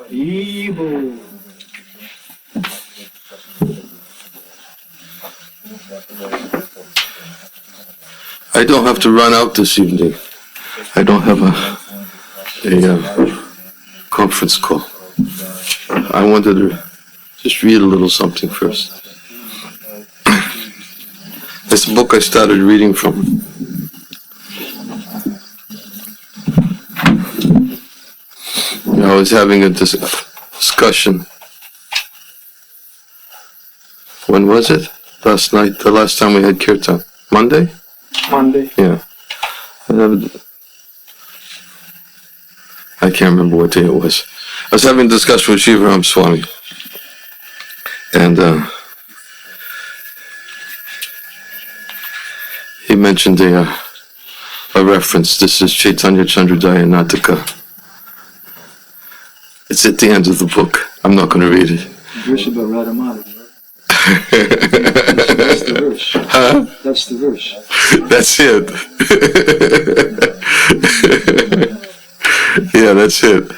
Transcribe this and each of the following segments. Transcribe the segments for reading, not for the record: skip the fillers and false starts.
Evil. I don't have to run out this evening. I don't have a conference call. I wanted to just read a little something first. It's a book I started reading from. I was having a discussion. When was it? Last night, the last time we had Kirtan. Monday? Monday. Yeah. I can't remember what day it was. I was having a discussion with Shivaram Swami. And he mentioned a reference. This is Chaitanya Chandrodaya Nataka. It's at the end of the book. I'm not going to read it. Verse about Radhamani. That's the verse. Huh? That's the verse. That's it. Yeah, that's it.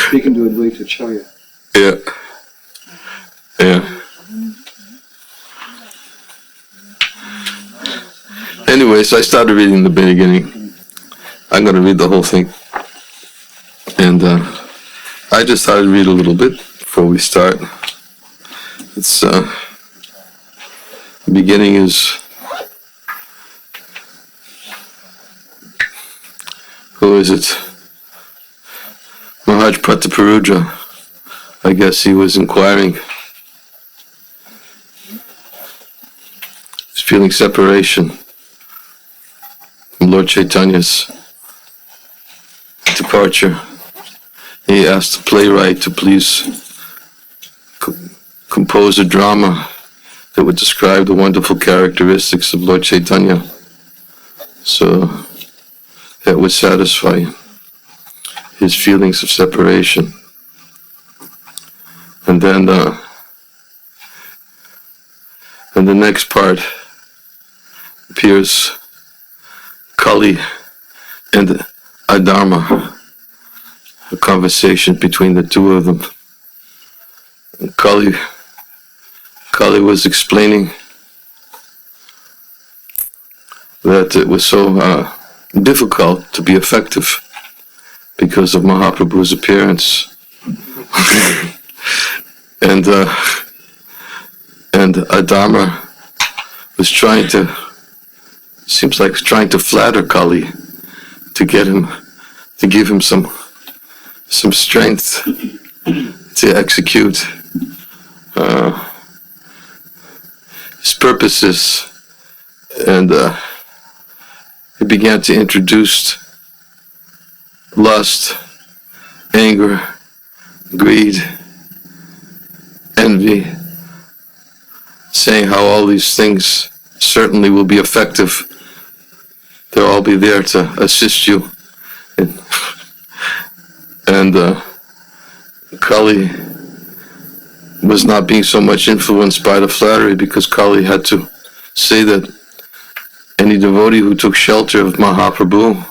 Speaking to Advaita Acharya. Yeah. Yeah. Anyway, so I started reading the beginning. I'm going to read the whole thing. And I just thought I'd read a little bit before we start. It's the beginning is, who is it? Maharaj Prataparudra. I guess he was inquiring. He's feeling separation from Lord Chaitanya's departure. He asked the playwright to please compose a drama that would describe the wonderful characteristics of Lord Chaitanya, so that would satisfy his feelings of separation. And then in the next part appears Kali and Adharma, a conversation between the two of them. And Kali was explaining that it was so difficult to be effective because of Mahaprabhu's appearance. and Adharma was trying to flatter Kali to get him, to give him some strength to execute his purposes, and he began to introduce lust, anger, greed, envy, saying how all these things certainly will be effective. They'll all be there to assist you. And Kali was not being so much influenced by the flattery, because Kali had to say that any devotee who took shelter of Mahaprabhu,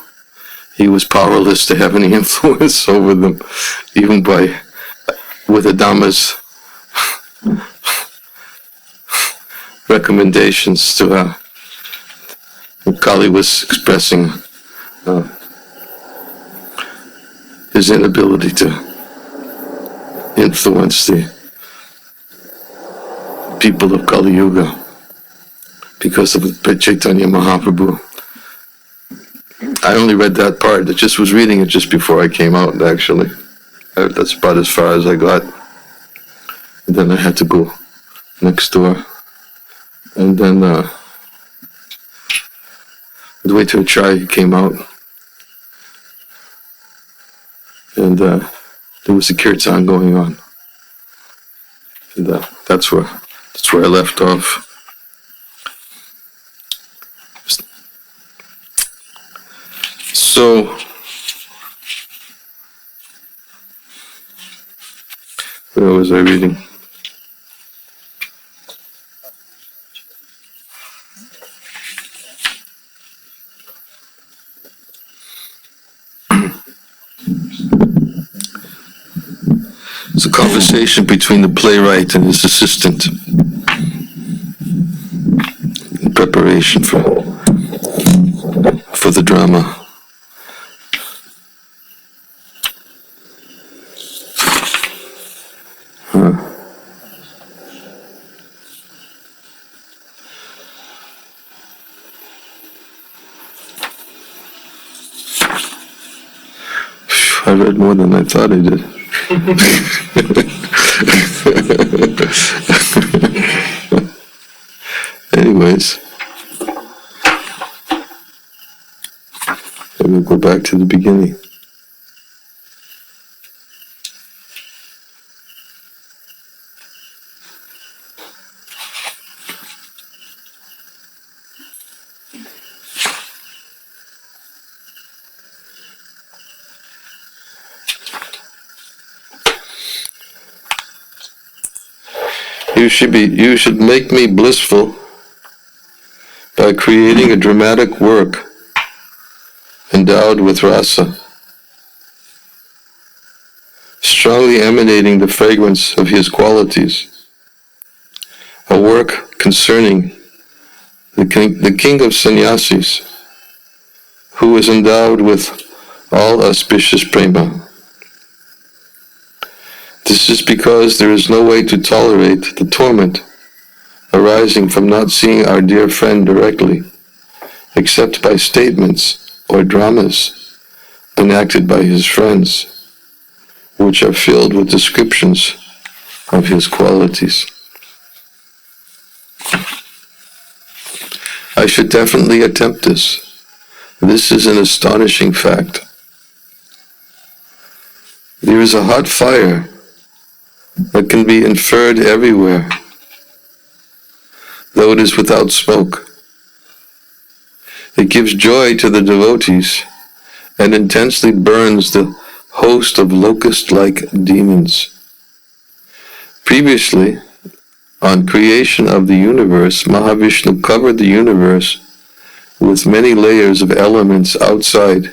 he was powerless to have any influence over them, even with Adama's recommendations to Kali was expressing his inability to influence the people of Kali Yuga because of Chaitanya Mahaprabhu. I only read that part. I just was reading it just before I came out, actually. That's about as far as I got. And then I had to go next door. And then the way to a try came out. And there was a kirtan going on. And that's where I left off. So, where was I reading? It's a conversation between the playwright and his assistant in preparation for the drama. I read more than I thought I did. Anyways, we'll go back to the beginning. You should make me blissful by creating a dramatic work endowed with rasa, strongly emanating the fragrance of his qualities, a work concerning the king of sannyasis, who is endowed with all auspicious prema. This is because there is no way to tolerate the torment arising from not seeing our dear friend directly, except by statements or dramas enacted by his friends, which are filled with descriptions of his qualities. I should definitely attempt this. This is an astonishing fact. There is a hot fire that can be inferred everywhere, though it is without smoke. It gives joy to the devotees and intensely burns the host of locust-like demons. Previously, on creation of the universe, Mahavishnu covered the universe with many layers of elements outside,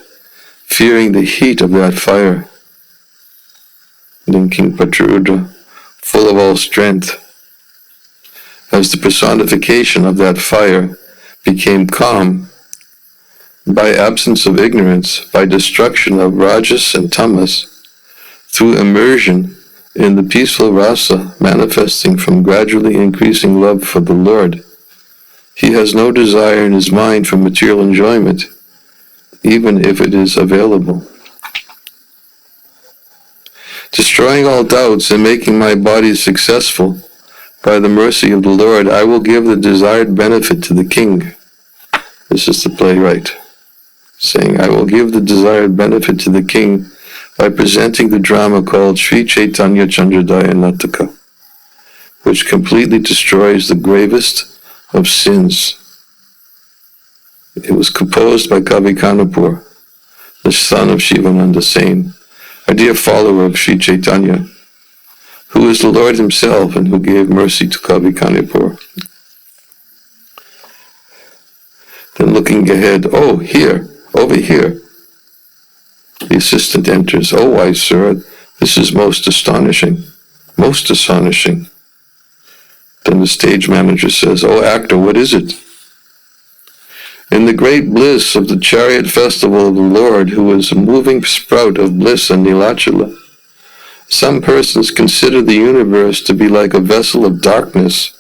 fearing the heat of that fire. Then King Patrudra, full of all strength, as the personification of that fire, became calm by absence of ignorance, by destruction of rajas and tamas, through immersion in the peaceful rasa manifesting from gradually increasing love for the Lord. He has no desire in his mind for material enjoyment, even if it is available. Destroying all doubts and making my body successful by the mercy of the Lord, I will give the desired benefit to the king. This is the playwright saying, I will give the desired benefit to the king by presenting the drama called Sri Chaitanya Chandrodaya Nataka, which completely destroys the gravest of sins. It was composed by Kavi Kanapur, the son of Shivananda Sen, a dear follower of Sri Chaitanya, who is the Lord himself and who gave mercy to Kavi Kanapur. Then looking ahead, oh, here, over here. The assistant enters. Oh, wise sir, this is most astonishing. Most astonishing. Then the stage manager says, oh, actor, what is it? In the great bliss of the chariot festival of the Lord, who is a moving sprout of bliss and Nilachala, some persons consider the universe to be like a vessel of darkness,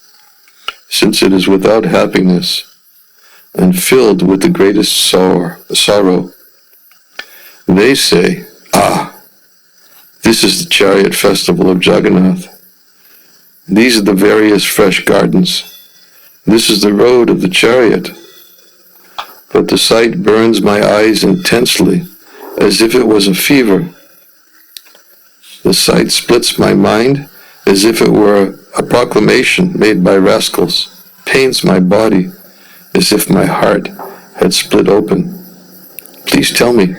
since it is without happiness and filled with the greatest sorrow. They say, this is the chariot festival of Jagannath. These are the various fresh gardens. This is the road of the chariot. But the sight burns my eyes intensely, as if it was a fever. The sight splits my mind, as if it were a proclamation made by rascals, pains my body, as if my heart had split open. Please tell me,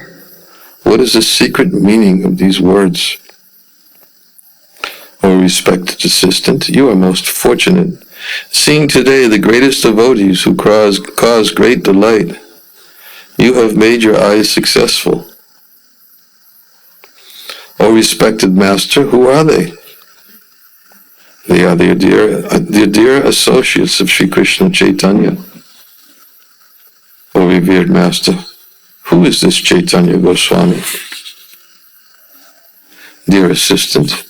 what is the secret meaning of these words? O respected assistant, you are most fortunate, seeing today the greatest devotees who cause great delight. You have made your eyes successful. O respected Master, who are they? They are the dear associates of Sri Krishna Chaitanya. O revered Master, who is this Chaitanya Goswami? Dear assistant,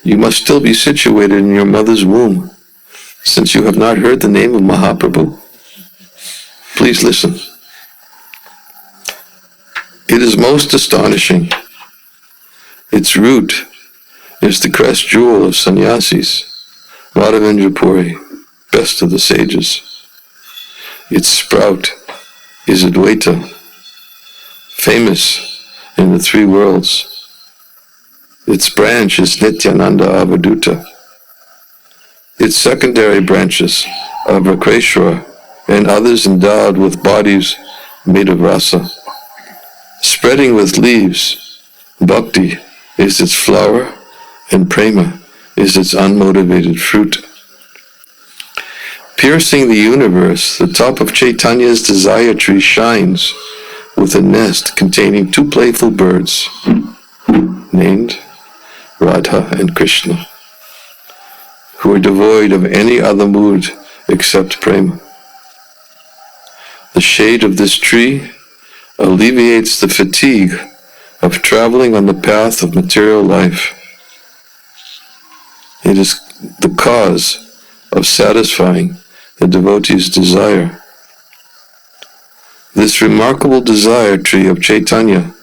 you must still be situated in your mother's womb, since you have not heard the name of Mahaprabhu. Please listen. It is most astonishing. Its root is the crest jewel of sannyasis, Madhavendra Puri, best of the sages. Its sprout is Advaita, famous in the three worlds. Its branch is Nityananda Avaduta. Its secondary branches are Vrakreshwara and others endowed with bodies made of rasa. Spreading with leaves, bhakti is its flower and prema is its unmotivated fruit. Piercing the universe, the top of Chaitanya's desire tree shines with a nest containing two playful birds, named Radha and Krishna, who are devoid of any other mood except prema. The shade of this tree alleviates the fatigue of traveling on the path of material life. It is the cause of satisfying the devotee's desire. This remarkable desire tree of Chaitanya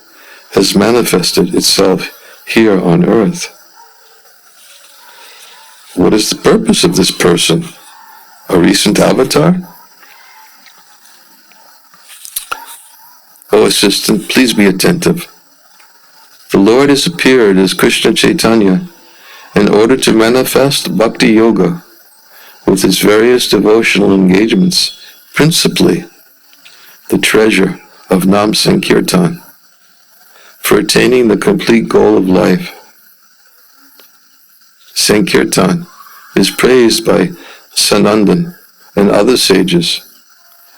has manifested itself here on earth. What is the purpose of this person? A recent avatar? O assistant, please be attentive. The Lord has appeared as Krishna Chaitanya in order to manifest Bhakti Yoga with its various devotional engagements, principally the treasure of Nam Sankirtan, for attaining the complete goal of life. Sankirtan is praised by Sanandan and other sages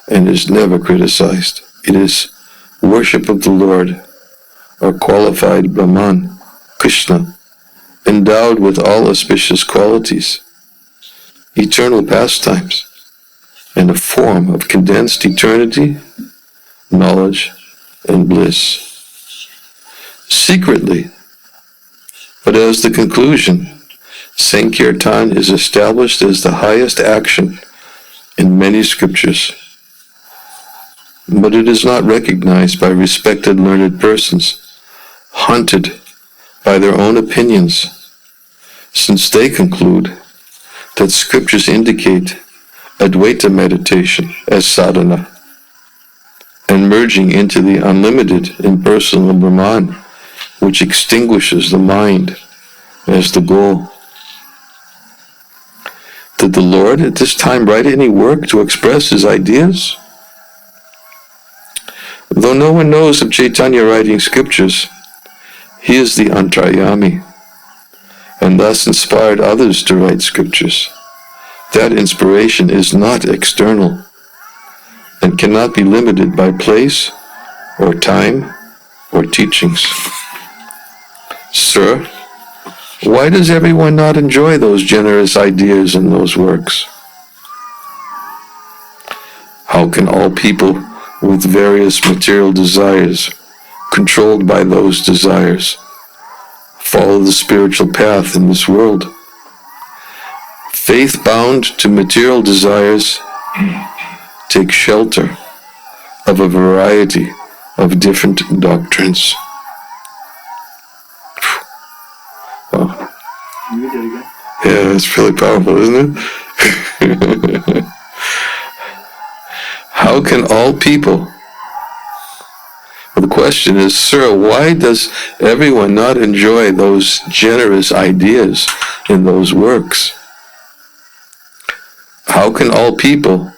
and is never criticized. It is worship of the Lord, or qualified Brahman, Krishna, endowed with all auspicious qualities, eternal pastimes, and a form of condensed eternity, knowledge, and bliss. Secretly, but as the conclusion, Sankirtan is established as the highest action in many scriptures, but it is not recognized by respected learned persons, haunted by their own opinions, since they conclude that scriptures indicate Advaita meditation as sadhana, and merging into the unlimited impersonal Brahman, which extinguishes the mind as the goal. Did the Lord at this time write any work to express his ideas? Though no one knows of Chaitanya writing scriptures, he is the Antaryami, and thus inspired others to write scriptures. That inspiration is not external, and cannot be limited by place, or time, or teachings. Sir, why does everyone not enjoy those generous ideas in those works? How can all people with various material desires, controlled by those desires, follow the spiritual path in this world? Faith bound to material desires take shelter of a variety of different doctrines. Wow. You read that again? Yeah, that's really powerful, isn't it? How can all people? Well, the question is, sir, why does everyone not enjoy those generous ideas in those works? How can all people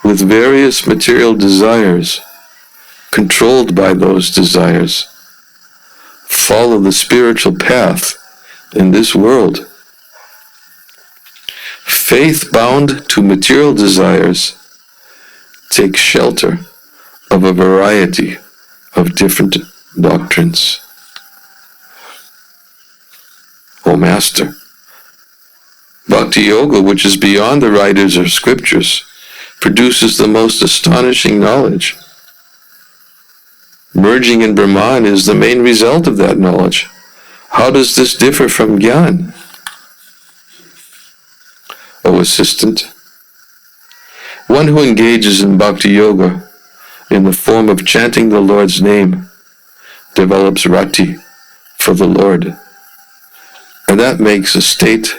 with various material desires, controlled by those desires, follow the spiritual path in this world? Faith bound to material desires takes shelter of a variety of different doctrines. master. Bhakti Yoga, which is beyond the writers of scriptures, produces the most astonishing knowledge. Merging in Brahman is the main result of that knowledge. How does this differ from Gyan? O assistant, one who engages in Bhakti Yoga in the form of chanting the Lord's name develops rati for the Lord. And that makes a state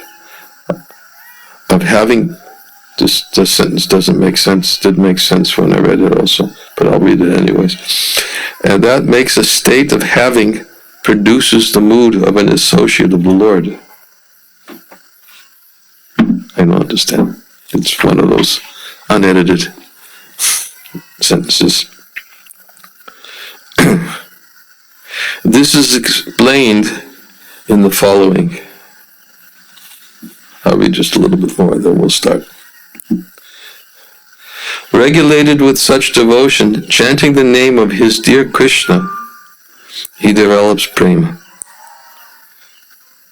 of having, this sentence doesn't make sense, didn't make sense when I read it also, but I'll read it anyways. And that makes a state of having produces the mood of an associate of the Lord. I don't understand. It's one of those unedited sentences. This is explained in the following. I'll read just a little bit more, then we'll start. Regulated with such devotion, chanting the name of his dear Krishna, he develops prema.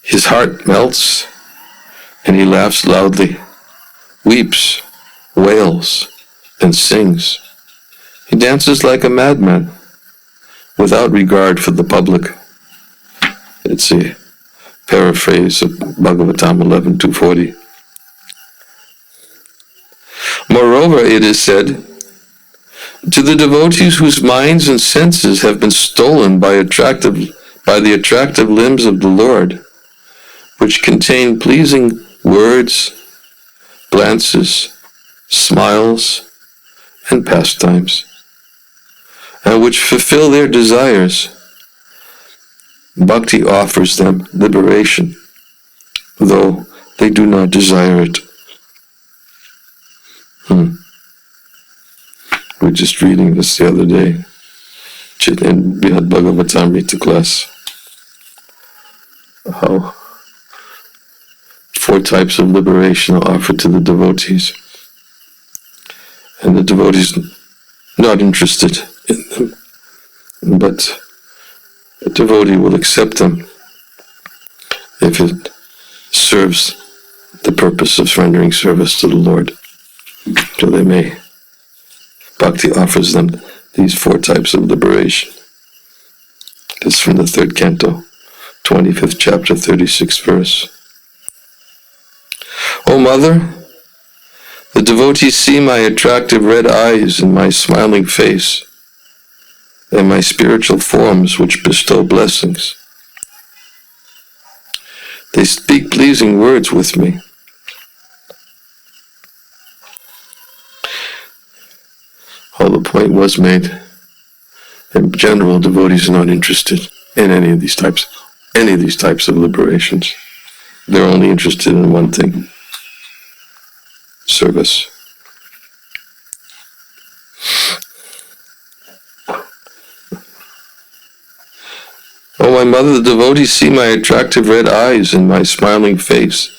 His heart melts, and he laughs loudly, weeps, wails, and sings. He dances like a madman, without regard for the public. It's a paraphrase of Bhagavatam 11.240. Moreover, it is said, to the devotees whose minds and senses have been stolen by the attractive limbs of the Lord, which contain pleasing words, glances, smiles, and pastimes, and which fulfill their desires, Bhakti offers them liberation, though they do not desire it. We were just reading this the other day, and we had Bhagavatamrita class, how 4 types of liberation are offered to the devotees, and the devotees not interested in them, but a devotee will accept them if it serves the purpose of rendering service to the Lord. So they may. Bhakti offers them these 4 types of liberation. This is from the 3rd canto, 25th chapter, 36th verse. O Mother, the devotees see my attractive red eyes and my smiling face, and my spiritual forms which bestow blessings. They speak pleasing words with me. All the point was made. In general, devotees are not interested in any of these types of liberations. They're only interested in one thing: service. O my mother, the devotees see my attractive red eyes and my smiling face,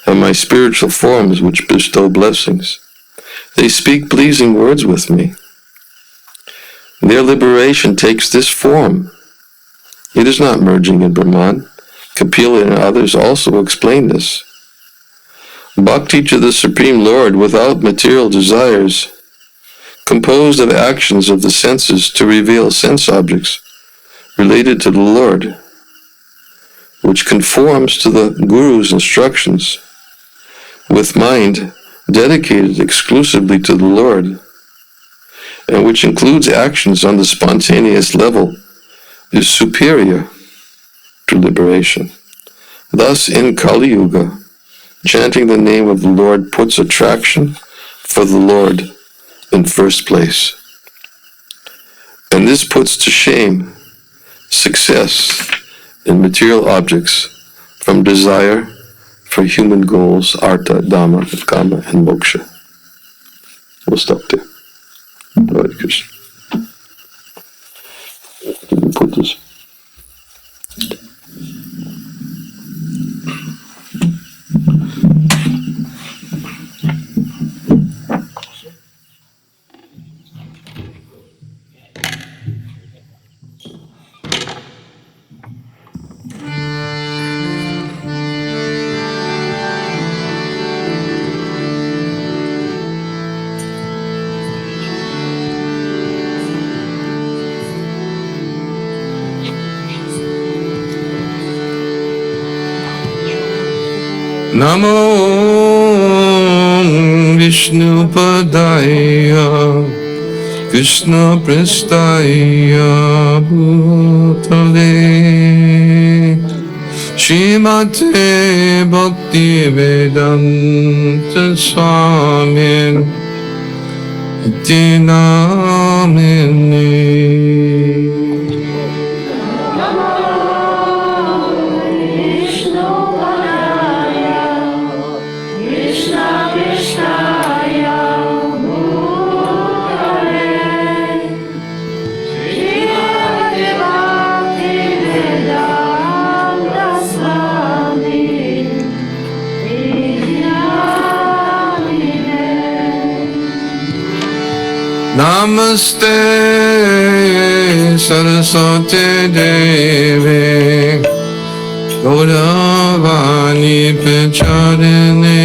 and my spiritual forms which bestow blessings. They speak pleasing words with me. Their liberation takes this form. It is not merging in Brahman. Kapila and others also explain this. Bhakti to the Supreme Lord without material desires, composed of actions of the senses to reveal sense objects related to the Lord, which conforms to the Guru's instructions, with mind dedicated exclusively to the Lord, and which includes actions on the spontaneous level, is superior to liberation. Thus, in Kali Yuga, chanting the name of the Lord puts attraction for the Lord in first place. And this puts to shame success in material objects from desire for human goals, artha, dhamma, kama, and moksha. We'll stop there. Hare Krishna. Let me put this. Namo Vishnu Padaya Krishna Prestaya Bhutale Srimate Bhakti Vedanta Swami Iti Namine. Namaste Saraswati Devi Gauravani Pacharine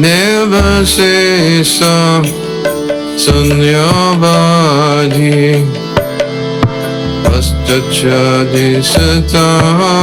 Devasesa Sanyavadi Pastachadi Satarine.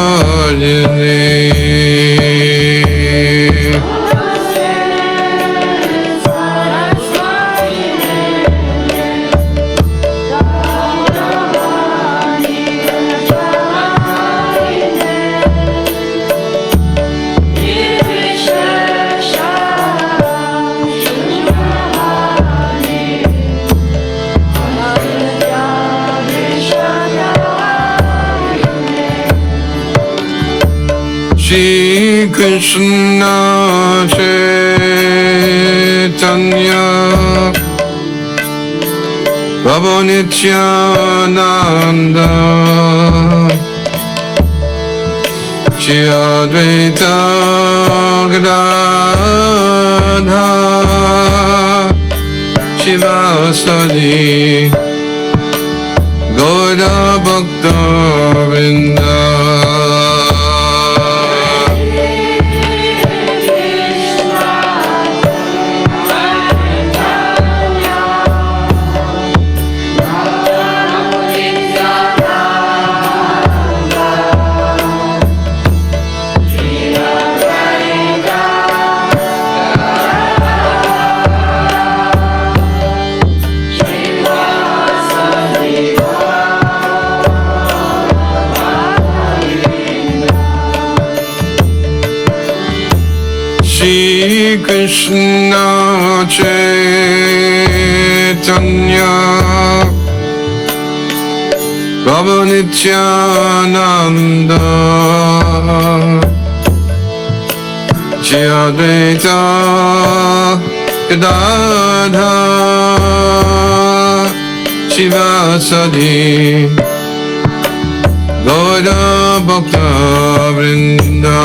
Shri Krishna Chaitanya Prabhu Nityananda Shri Advaita Gadadhara Shivasadi Gaura Bhakta Vrinda. Shri Krishna Chaitanya Prabhu Nityananda Shri Advaita Gadadhara Shivasadi Gaura Bhakta Vrinda.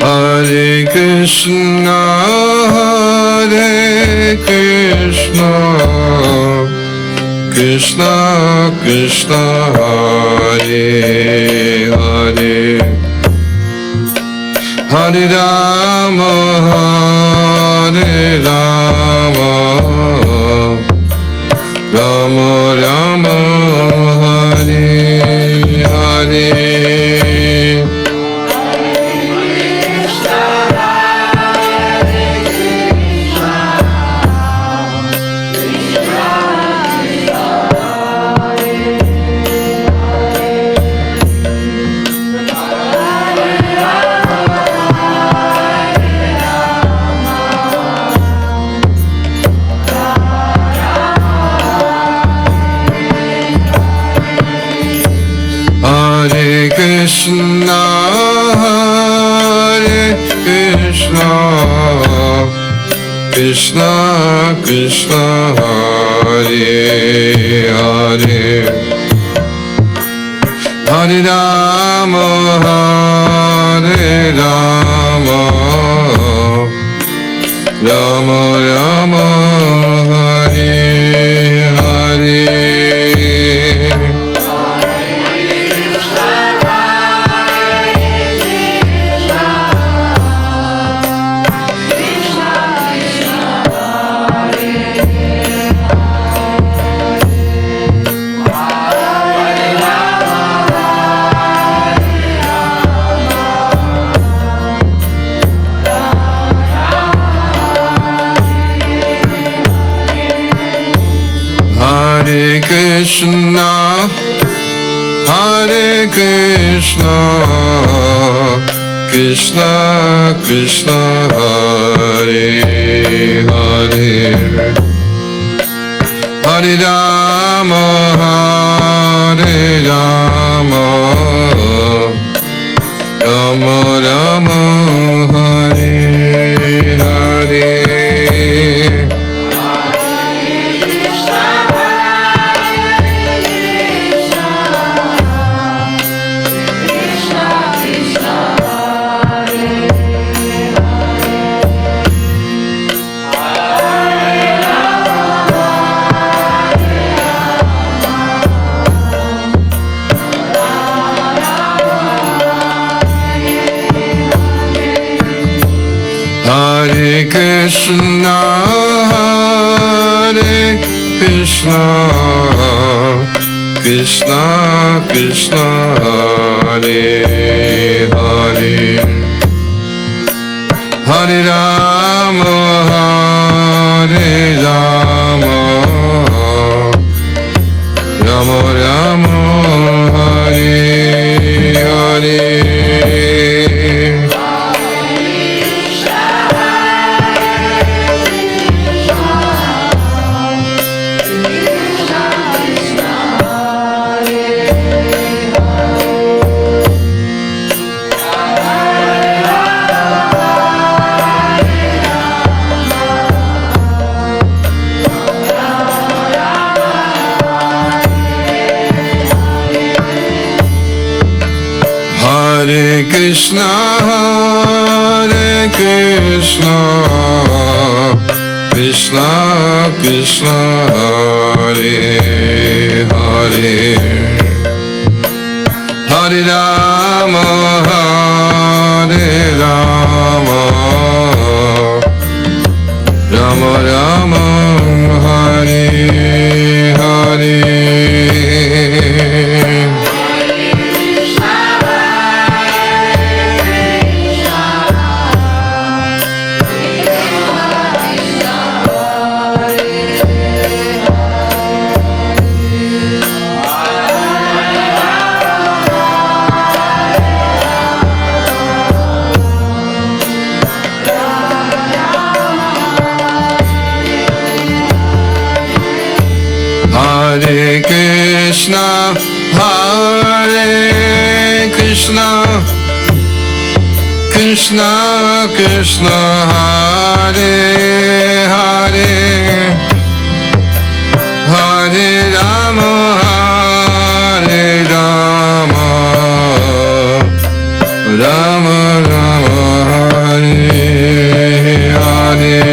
Hare Krishna, Hare Krishna, Krishna Krishna, Hare Hare, Hare Rama, Hare Rama, Rama Rama, Hare Hare. Krishna, Krishna Krishna, Hare Hare, Hare Rama, Hare Rama, Rama Rama, Hare Hare. Hare Krishna, Hare Krishna, Krishna Krishna, Hare Hare, Hare Rama, Hare Rama, Rama Rama, Hare Hare. Hare Krishna, Hare Krishna, Krishna Krishna, Hare Hare, Hare Rama, Hare Rama, Rama Rama, Hare Hare. Hare Krishna, Hare Krishna, Krishna Krishna, Hare Hare, Hare Rama, Hare Rama, Rama Rama, Hare Hare. Hare Krishna, Hare Krishna, Krishna Krishna, Hare Hare, Hare Rama, Hare Rama, Rama Rama, Hare Hare.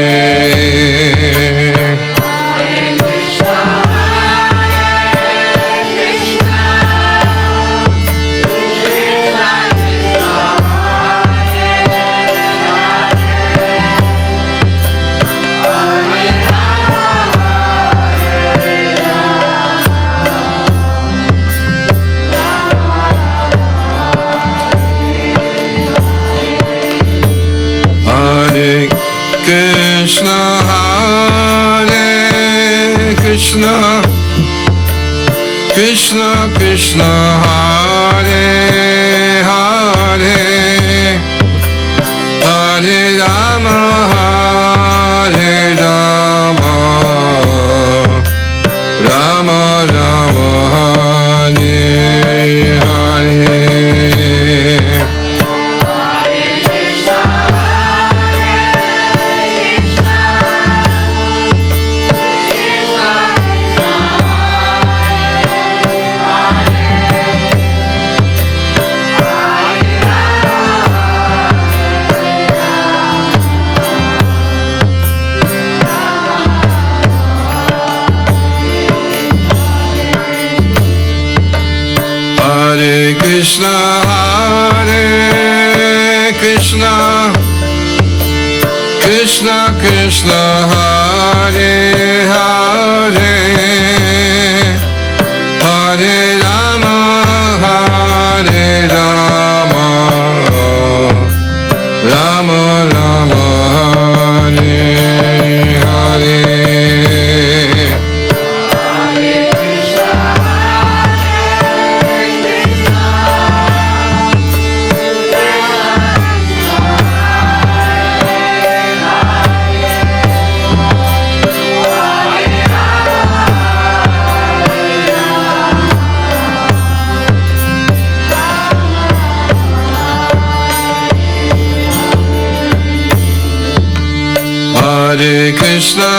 Krishna, Hare Krishna, Krishna Krishna, Hare Hare, Hare Rama, Hare Rama, Rama Rama, Hare Hare. Krishna, Hare Krishna, Krishna Krishna, Hare Hare, Hare Rama, Hare Rama, Rama Rama, Hare Hare. Hare Krishna,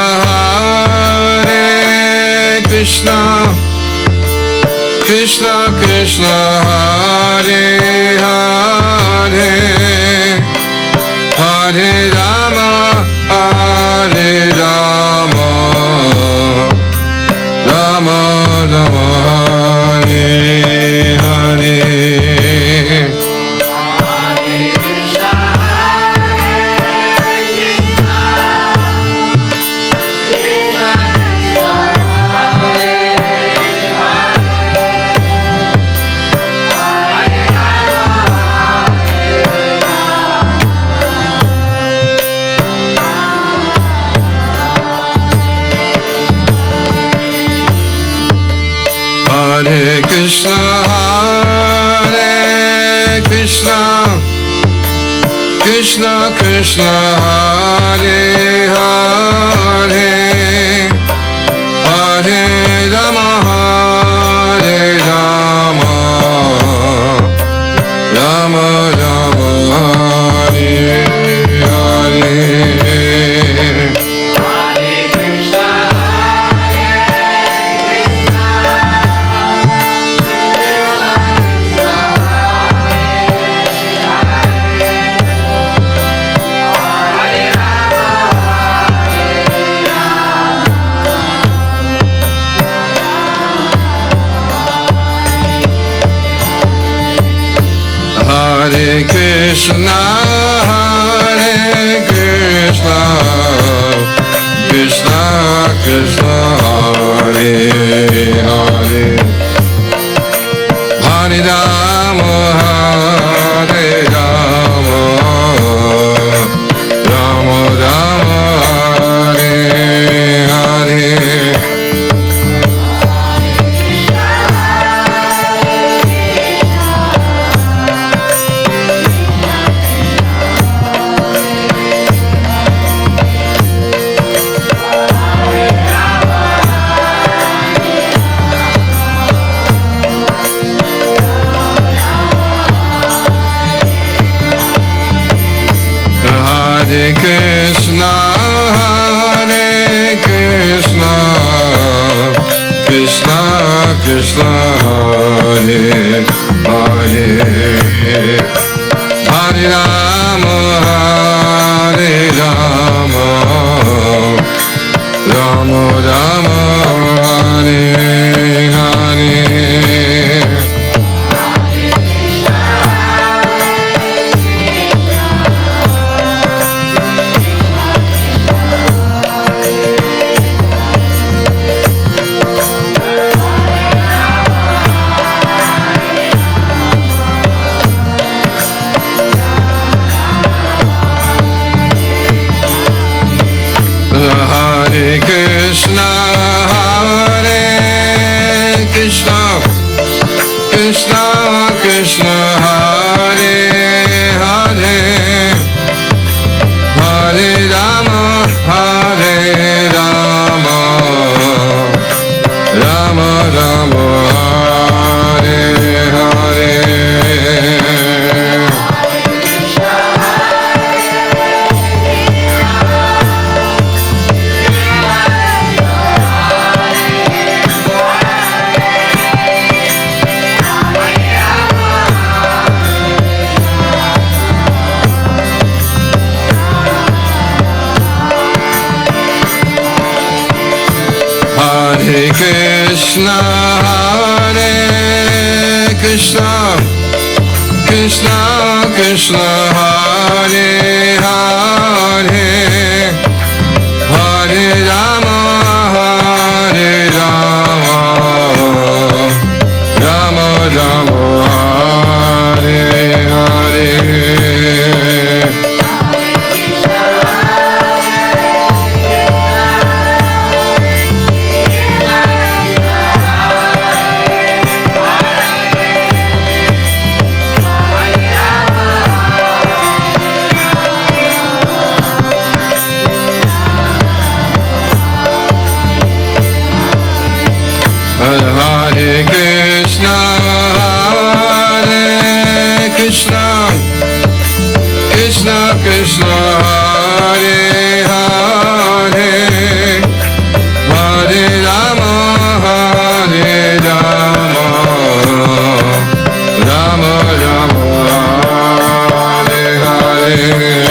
Hare Krishna, Krishna Krishna, Hare Hare, Hare Rama, Hare Rama, Rama Rama, Hare Hare. Hare Krishna, Hare Krishna, Krishna Krishna, Hare Hare, Hare Rama, Hare Rama, Rama Rama, Hare Hare. Hare Krishna, Hare Krishna, Krishna Krishna, Hare Hare, Hare Rama, Hare Rama, Rama Rama, Hare Hare. Hare Krishna, Hare Krishna, Krishna Krishna, Hare Hare, Hare Rama, Hare Rama, Rama Rama, Hare Hare. Hare Krishna, Hare Krishna, Krishna Krishna, Hare Hare, Hare Rama, Hare Rama, Rama Rama, Hare Hare. Hare Krishna, Hare Krishna, Krishna Krishna Hare Hare Hare Rama Hare Rama Rama Rama Hare Hare Hare Krishna, Hare Krishna, Krishna Krishna, Hare Hare, Hare Rama, Hare Rama, Rama Rama, Hare Hare.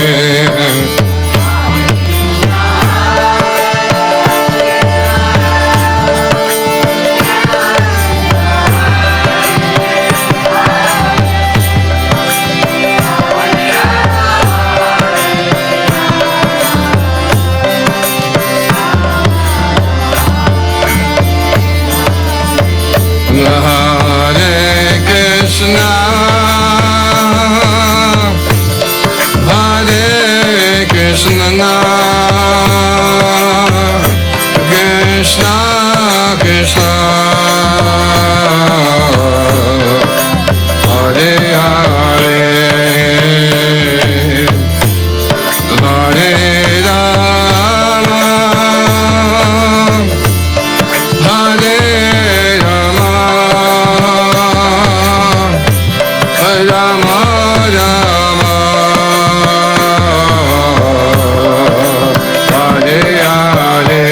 Hare Krishna, Hare Krishna, Krishna Krishna, Hare Hare, Hare Rama, Hare Rama, Rama Rama, Hare Hare.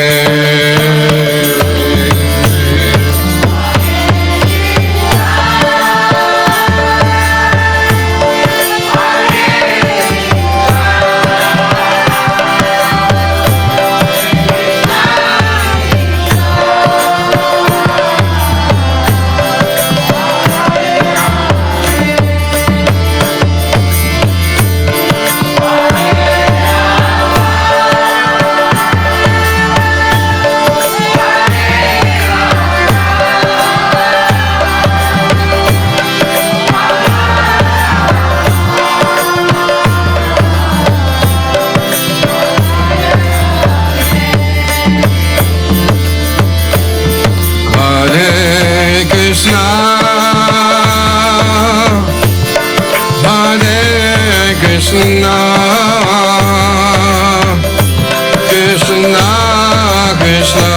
Hare Krishna, Hare Krishna, Krishna Krishna,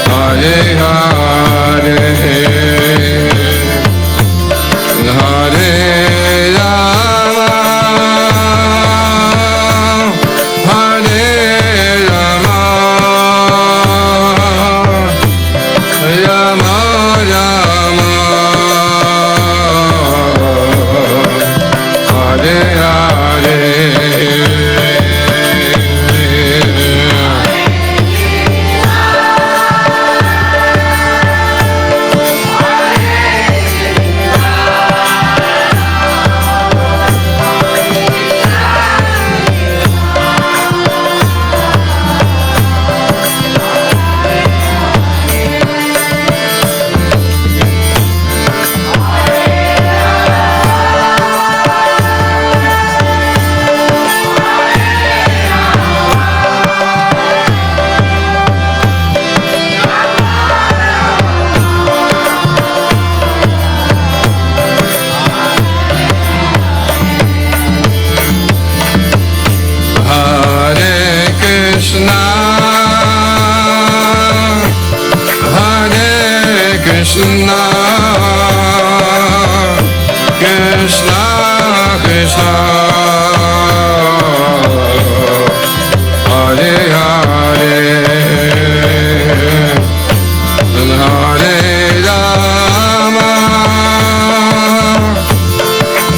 Hare Hare, Hare Rama, Hare Rama, Rama Rama, Hare Hare. Krishna, Hare Krishna, Krishna Krishna, Hare Hare, Hare Rama,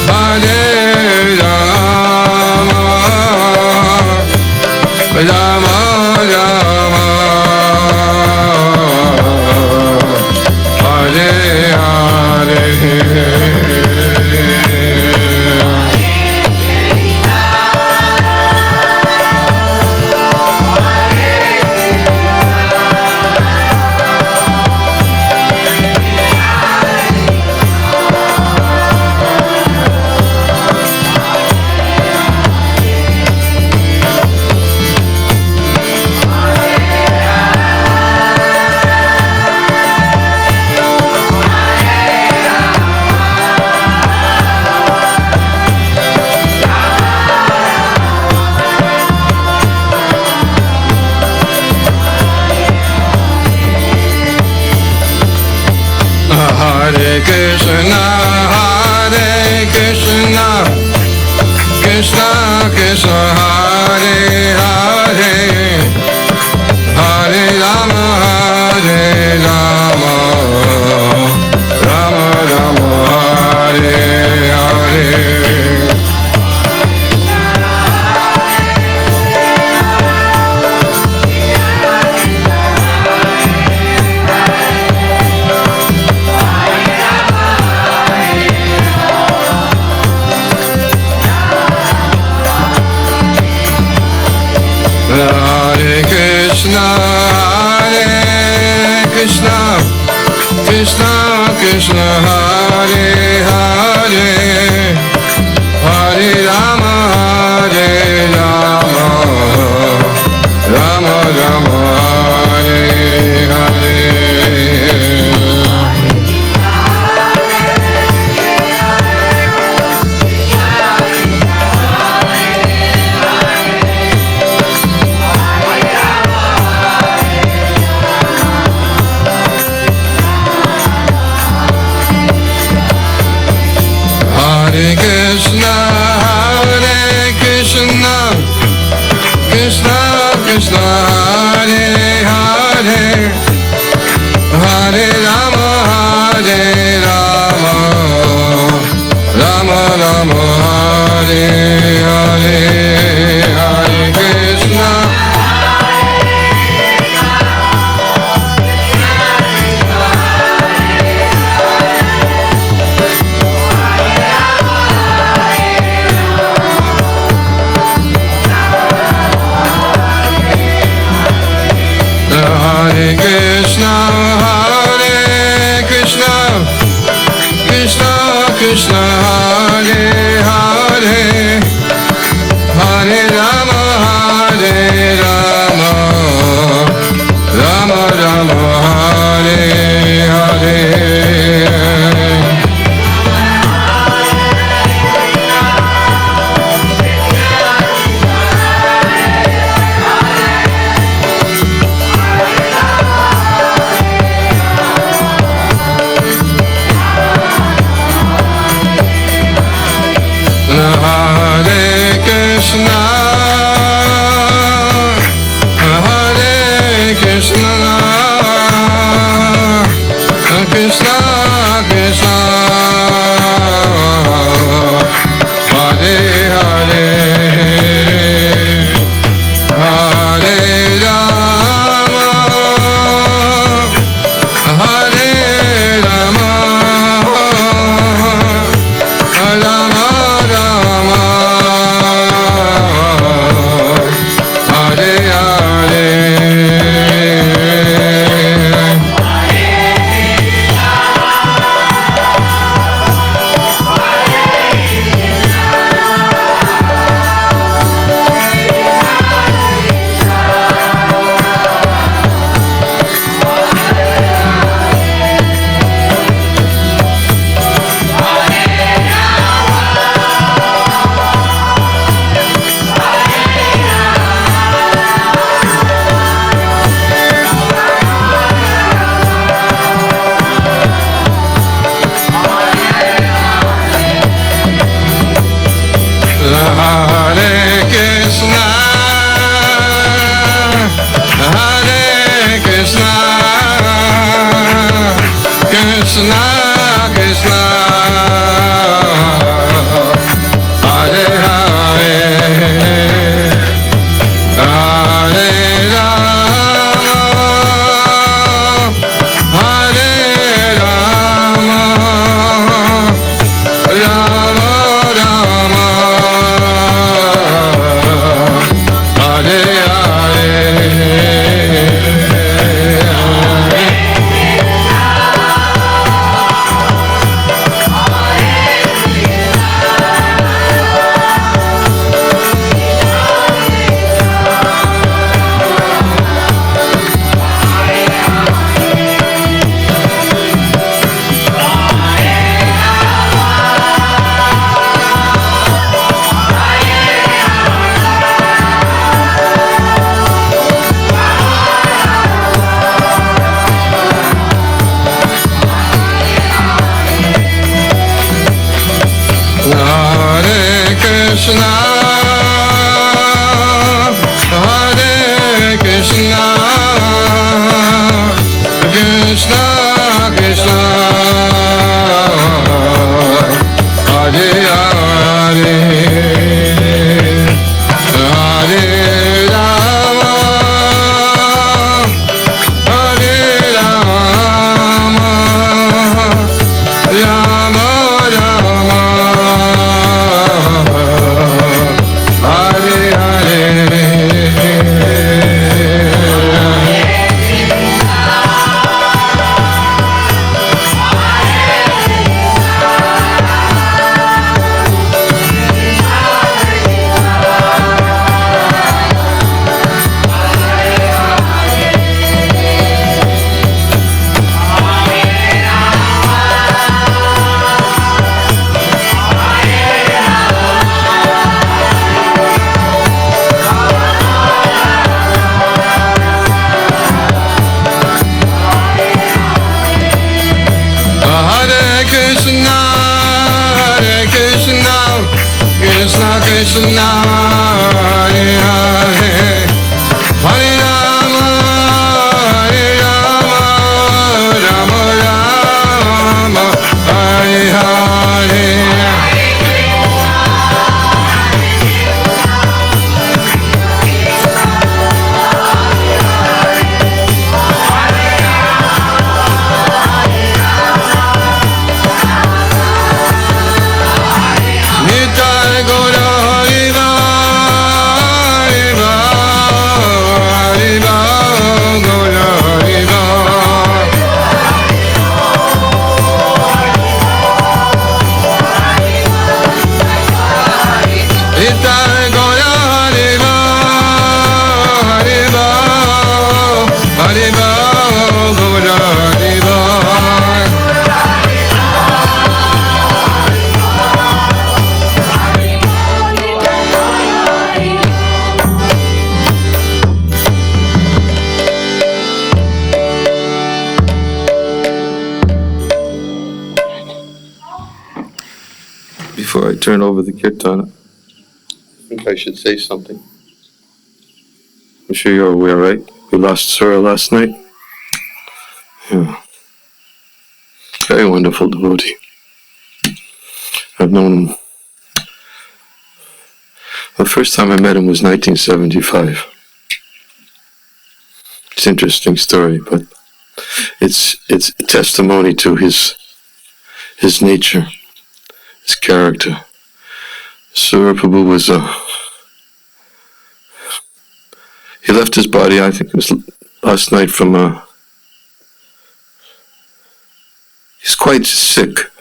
Hare Rama, Rama Rama, Hare Hare Krishna, Krishna Krishna, Hare Hare, Hare Rama, Hare Rama, Rama Rama, Hare Hare. Hare Krishna, Hare Krishna, Krishna Krishna, Hare Hare, Hare Rama, Hare Rama, Rama Rama, Hare Hare. Hare Krishna, Hare Krishna, Hare Krishna, Krishna Krishna, Hare Hare, Hare Rama, Hare Rama, Rama Rama, Hare Hare. Hare Krishna, Hare Krishna, Krishna Krishna, Hare Hare, Hare Rama, Hare Rama, Rama Rama, Hare Hare. Hare Krishna, Hare Krishna, Krishna Krishna, Hare Hare, Hare Rama, Hare Rama, Rama Rama, Hare Hare. Hare Krishna, Hare Krishna, Krishna Krishna, Hare Hare, Hare Rama, Hare Rama, Rama Rama, Krishna, Hare Krishna, Krishna Krishna, Hare Hare, Hare Rama, Hare Rama, Rama Rama, Hare Hare. Before I turn over the kirtan, I think I should say something. I'm sure you're aware, right? We lost Sura last night. Yeah. Very wonderful devotee. I've known him. The first time I met him was 1975. It's an interesting story, but it's a testimony to his nature, his character. Sura Prabhu was he left his body, I think it was last night from he's quite sick.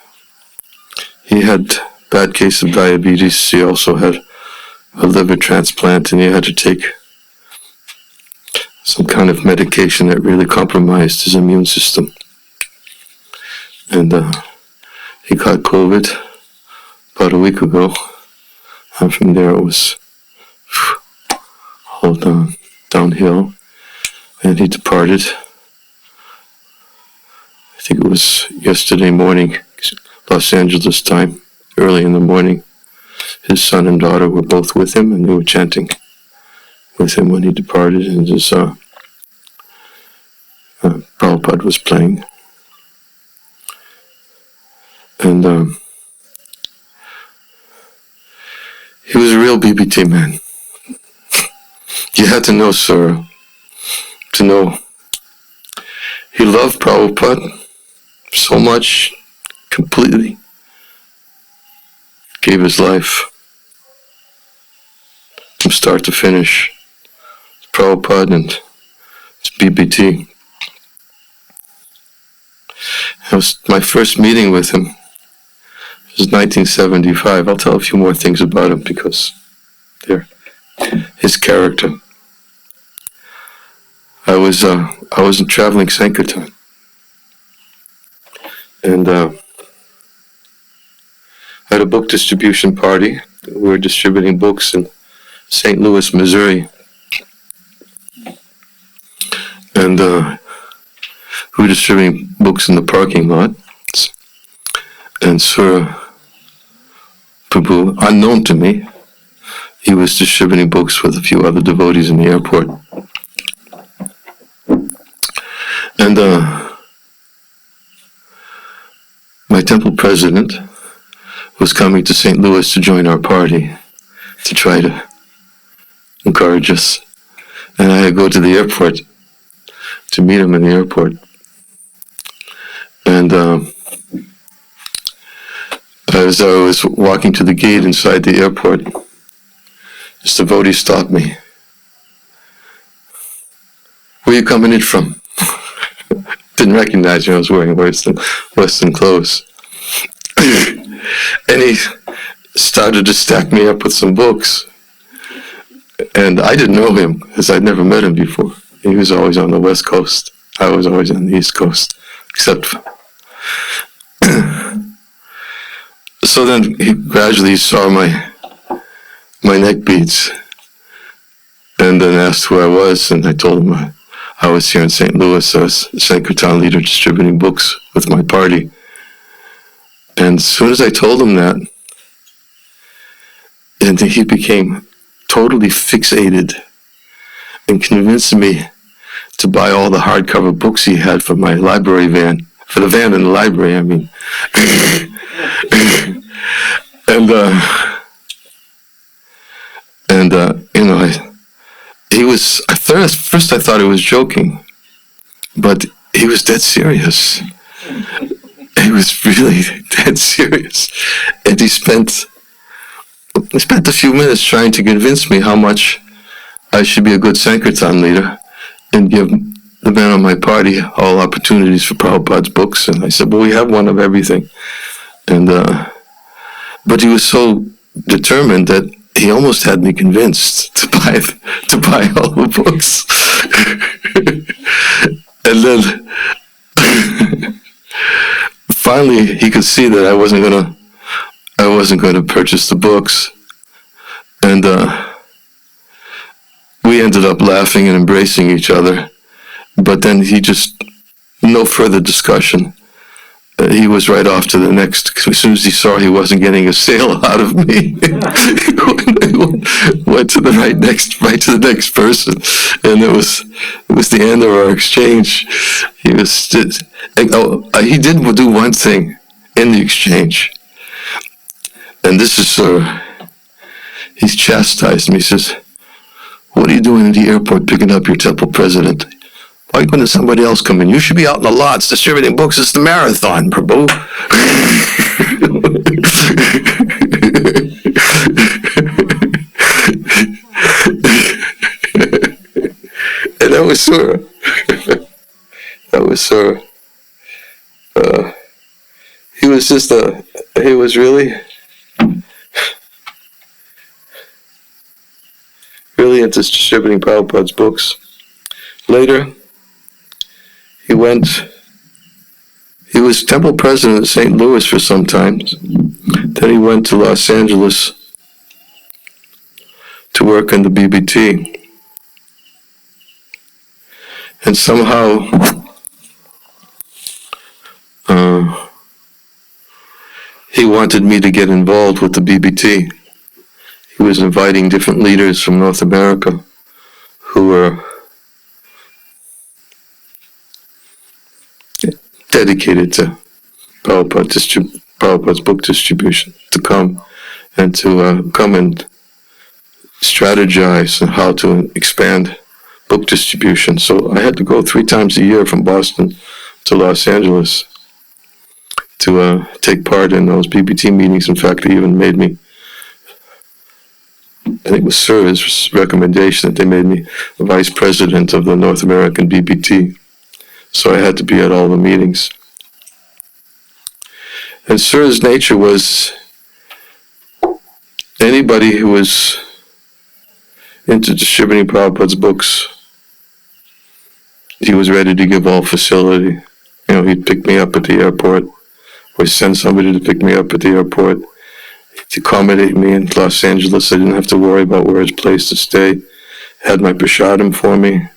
He had bad case of diabetes. He also had a liver transplant, and he had to take some kind of medication that really compromised his immune system. And he got COVID about a week ago, and from there it was all downhill, and he departed. I think it was yesterday morning, Los Angeles time, early in the morning. His son and daughter were both with him, and they were chanting with him when he departed, and his Prabhupada was playing. And he was a real BBT man. You had to know Sura to know he loved Prabhupada so much, completely gave his life from start to finish. Prabhupada and it's BBT. It was my first meeting with him. It was 1975. I'll tell a few more things about him because they're his character. I was traveling Sankirtan, and I had a book distribution party. We were distributing books in St. Louis, Missouri, and we were distributing books in the parking lot. And Sura Prabhu, unknown to me, he was distributing books with a few other devotees in the airport. And my temple president was coming to St. Louis to join our party to try to encourage us. And I had to go to the airport to meet him in the airport. And as I was walking to the gate inside the airport, this devotee stopped me. Where are you coming in from? Didn't recognize me. I was wearing Western clothes. And he started to stack me up with some books. And I didn't know him because I'd never met him before. He was always on the West Coast. I was always on the East Coast. Except so then he gradually saw my neck beads and then asked who I was, and I told him I was here in St. Louis. I was Sankirtan leader distributing books with my party. And as soon as I told him that, and he became totally fixated and convinced me to buy all the hardcover books he had for my library van, for the van in the library, I mean. He was, at first I thought he was joking, but he was dead serious. He was really dead serious. And he spent a few minutes trying to convince me how much I should be a good Sankirtan leader and give the men on my party all opportunities for Prabhupada's books. And I said, well, we have one of everything. And but he was so determined that he almost had me convinced to buy all the books. And then finally he could see that I wasn't gonna purchase the books. And we ended up laughing and embracing each other. But then no further discussion. He was right off to the next. As soon as he saw he wasn't getting a sale out of me, went to the next person, and it was the end of our exchange. He did do one thing in the exchange, and this is he's chastised me. He says, "What are you doing at the airport picking up your temple president? Why couldn't somebody else come in? You should be out in the lots distributing books. It's the marathon, Prabhu." And that was Sura. That was Sura. He was really into distributing Prabhupada's books. Later, he was temple president of St. Louis for some time. Then he went to Los Angeles to work in the BBT. And somehow, he wanted me to get involved with the BBT. He was inviting different leaders from North America who were dedicated to Prabhupada's book distribution, to come and strategize on how to expand book distribution. So I had to go 3 times a year from Boston to Los Angeles to take part in those BBT meetings. In fact, they even made me, I think it was Sura's recommendation that they made me vice president of the North American BBT. So I had to be at all the meetings. And Sura's nature was anybody who was into distributing Prabhupada's books, he was ready to give all facility. He'd pick me up at the airport, or send somebody to pick me up at the airport. To accommodate me in Los Angeles, I didn't have to worry about where his place to stay. Had my prasadam for me.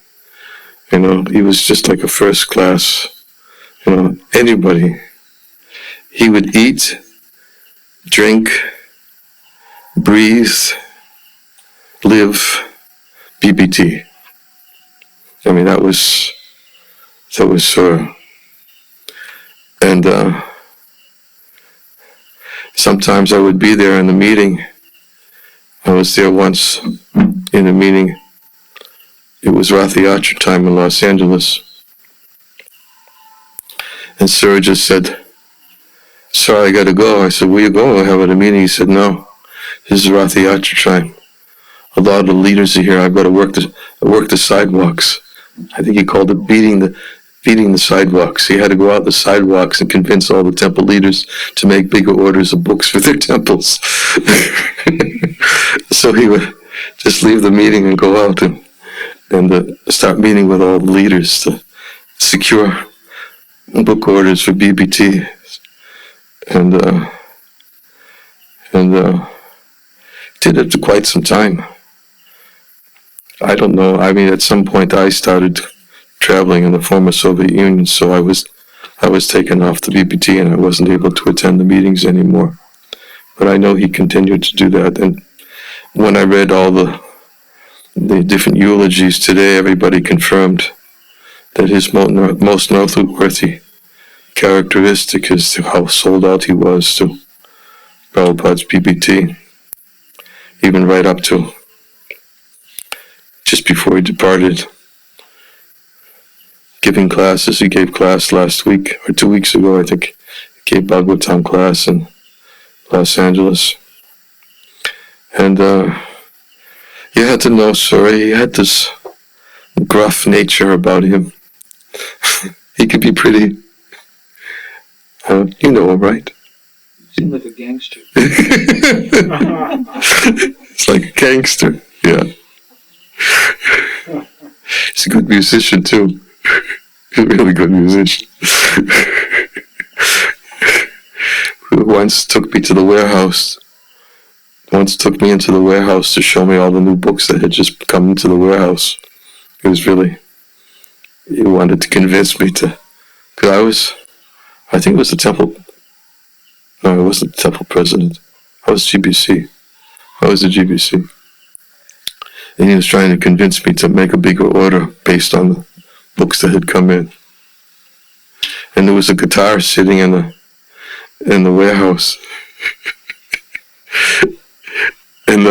He was just like a first class, anybody. He would eat, drink, breathe, live, BBT. I mean, that was Sura. And sometimes I would be there in the meeting. I was there once in a meeting. It was Rathayatra time in Los Angeles. And Sura just said, "Sorry, I gotta go." I said, "Where you going? We're having a meeting." He said, "No, this is Rathayatra time. A lot of the leaders are here. I've got to work the sidewalks." I think he called it beating the sidewalks. He had to go out the sidewalks and convince all the temple leaders to make bigger orders of books for their temples. So he would just leave the meeting and go out and start meeting with all the leaders to secure book orders for BBT. And did it for quite some time. I don't know. I mean, at some point I started traveling in the former Soviet Union, so I was taken off the BPT and I wasn't able to attend the meetings anymore. But I know he continued to do that. And when I read all the different eulogies today, everybody confirmed that his most noteworthy characteristic is how sold out he was to Prabhupada's BPT, even right up to just before he departed, giving classes. He gave class last week, or 2 weeks ago, I think. He gave Bhagavatam class in Los Angeles. And you had to know, Sura, he had this gruff nature about him. He could be pretty, you know him, right? Seemed like a gangster. It's like a gangster, yeah. He's a good musician, too. He's a really good musician. Once took me into the warehouse to show me all the new books that had just come into the warehouse. He wanted to convince me to, because I think it was the temple, no, it wasn't the temple president. I was GBC. I was the GBC. And he was trying to convince me to make a bigger order based on the books that had come in. And there was a guitar sitting in the warehouse. And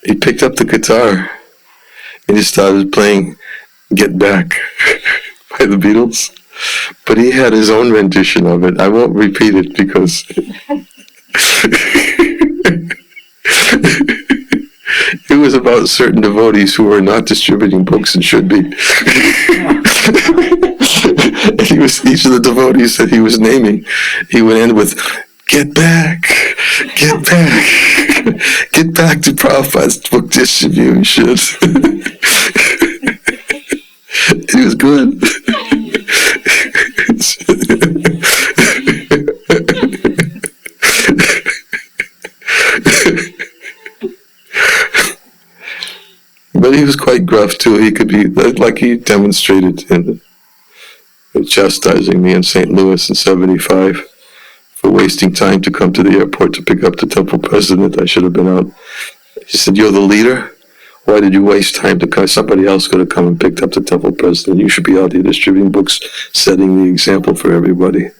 he picked up the guitar and he started playing Get Back by the Beatles. But he had his own rendition of it. I won't repeat it because it was about certain devotees who were not distributing books and should be. And each of the devotees that he was naming, he would end with, get back to Prabhupada's book distribution. It was good. But he was quite gruff too. He could be, like he demonstrated in chastising me in St. Louis in '75 for wasting time to come to the airport to pick up the temple president. I should have been out. He said, "You're the leader? Why did you waste time to come? Somebody else could have come and picked up the temple president. You should be out here distributing books, setting the example for everybody."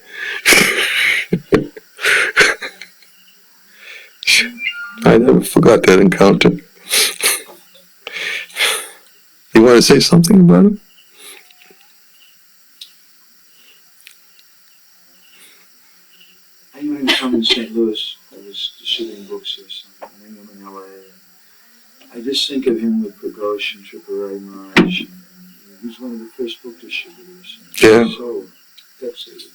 I never forgot that encounter. You want to say something about it? I know him from in St. Louis. I was distributing books or something. I knew him in LA. I just think of him with Pragosh and Tripurari Maharaj. He was one of the first book distributors. Yeah. So fixated.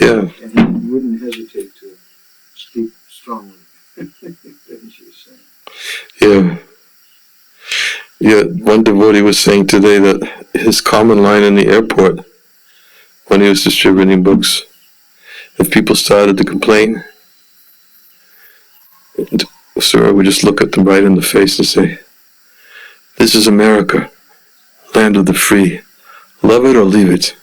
Yeah. And he wouldn't hesitate to speak strongly. Didn't you say? Yeah. Yeah, one devotee was saying today that his common line in the airport, when he was distributing books, if people started to complain, Sura would just look at them right in the face and say, "This is America, land of the free. Love it or leave it."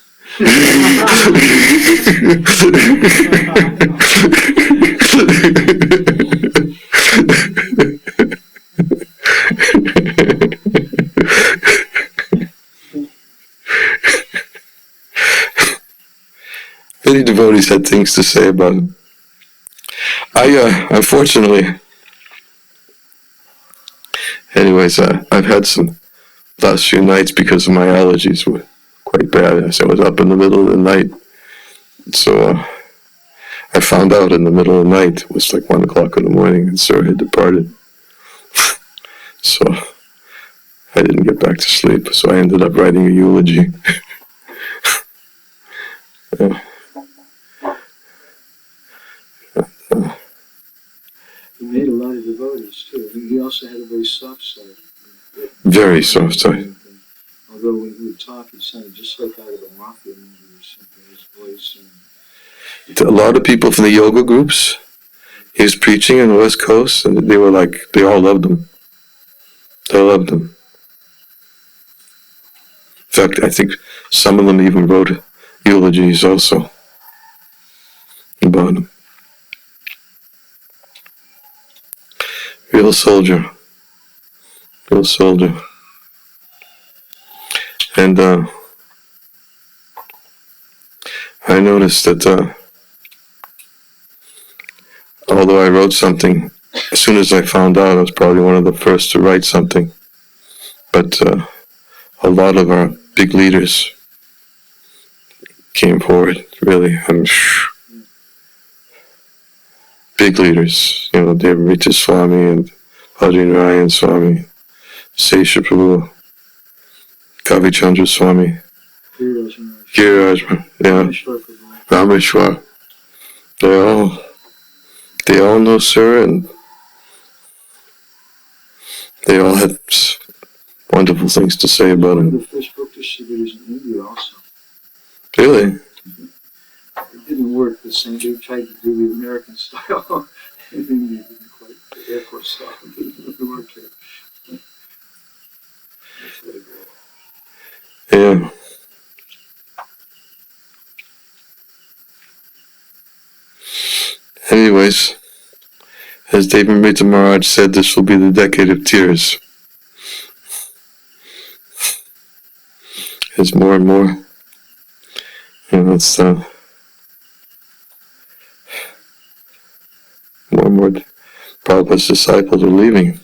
Many devotees had things to say about him. Unfortunately, anyways, I've had some last few nights because of my allergies were quite bad. So I was up in the middle of the night. So I found out in the middle of the night, it was like 1 o'clock in the morning, and Sir had departed. So I didn't get back to sleep, so I ended up writing a eulogy. He made a lot of devotees too. He also had a very soft side. Very soft side. Although when he would talk, it sounded just like out of a mafia movie or something. His voice and A lot of people from the yoga groups, he was preaching on the West Coast, and they all loved him. They loved him. fact, I think some of them even wrote eulogies also about him. Real soldier. Real soldier. And I noticed that although I wrote something, as soon as I found out, I was probably one of the first to write something. But a lot of our big leaders came forward, really. Big leaders, Devarita Swami and Bhadrinarayan Swami, Sesha Prabhu, Kavi Chandra Swami, Giriraj, Rameshwar. They all know Sura, and they all had wonderful things to say about him. The first book distributors in India also. Really? It didn't work the same. They tried to do the American style. In India didn't quite. The Air Force style didn't work here. That's what it was. Yeah. Anyways, as Devarita Maharaj said, this will be the decade of tears. As more and more, it's more and more Prabhupada's disciples are leaving.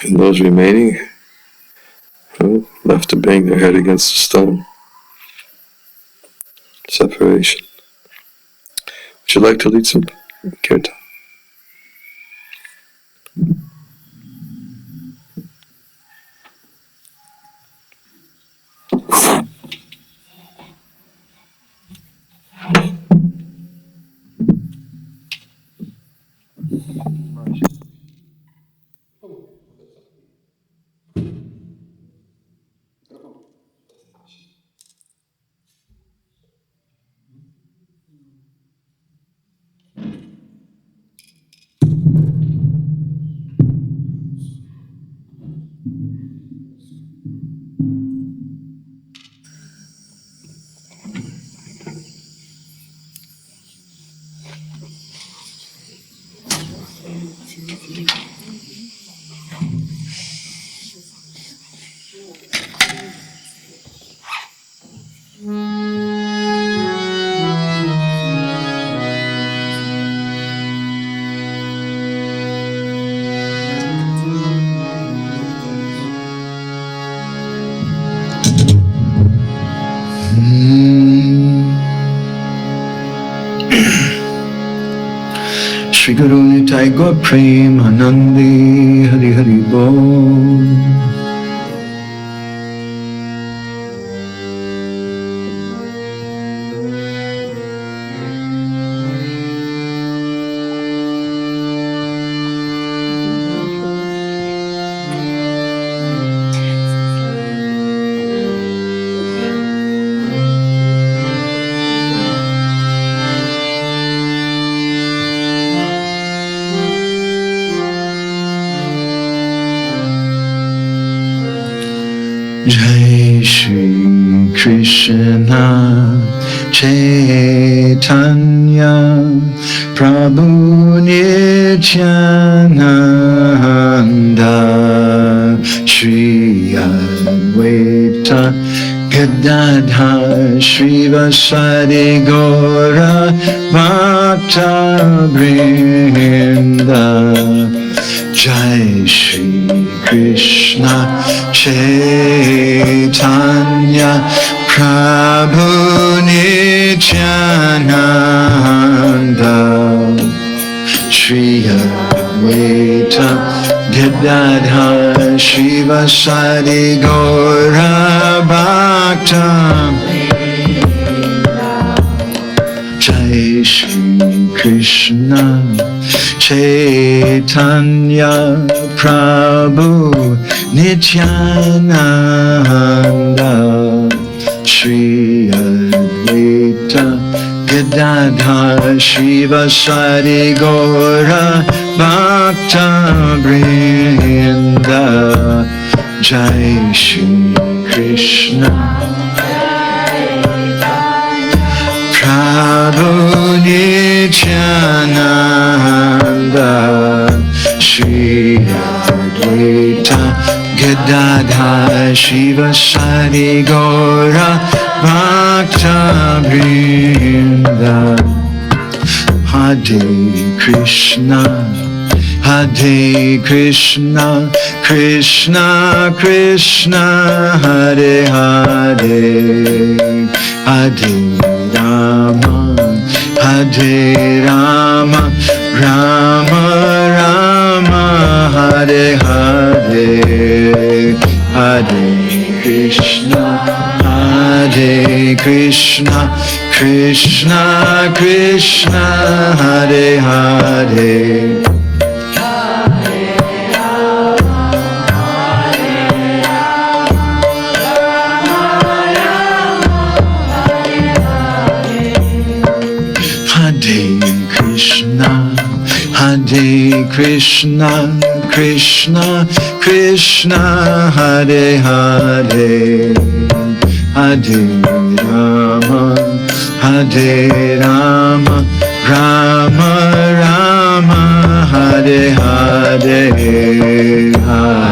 And those remaining, left to bang their head against the stone. Separation. Would you like to lead some kirtan? Shri Guru Nitai Gaur Premanande Hari Hari Bol. Jai Shri Krishna Chaitanya Prabhu Nityananda Shri Advaita Gadadhar Shrivasadi Gaura Bhakta Vrinda Jai Shri Krishna Chaitanya Prabhu Nityananda Shri Advaita Gadadhar Shrivasadi Gaura Bhakta Jai Shri Krishna Chaitanya Prabhu Nityananda Shri Advaita Gadadhar Shrivasadi Gaura Bhakta Vrinda Jai Shri Krishna. Prabhu Nityananda, Shri Advaita Gadadhar Shivasari Gaura Bhakta Vrinda. Hare Krishna, Hare Krishna, Krishna Krishna, Hare Hare, Hare Rama, Hare Rama, Rama Rama, Hare Hare, Hare Krishna, Hare Krishna, Krishna Krishna, Hare Hare. Hare Krishna, Krishna Krishna, Hare Hare, Hare Rama, Hare Rama, Rama Rama, Hare Hare, Hare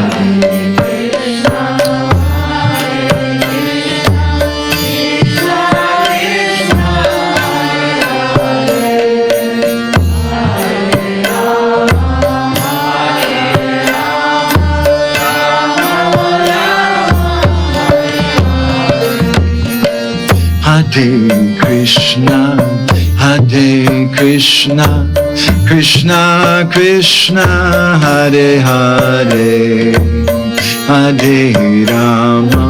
Hare Krishna, Hare Krishna, Krishna Krishna, Hare Hare, Hare Rama,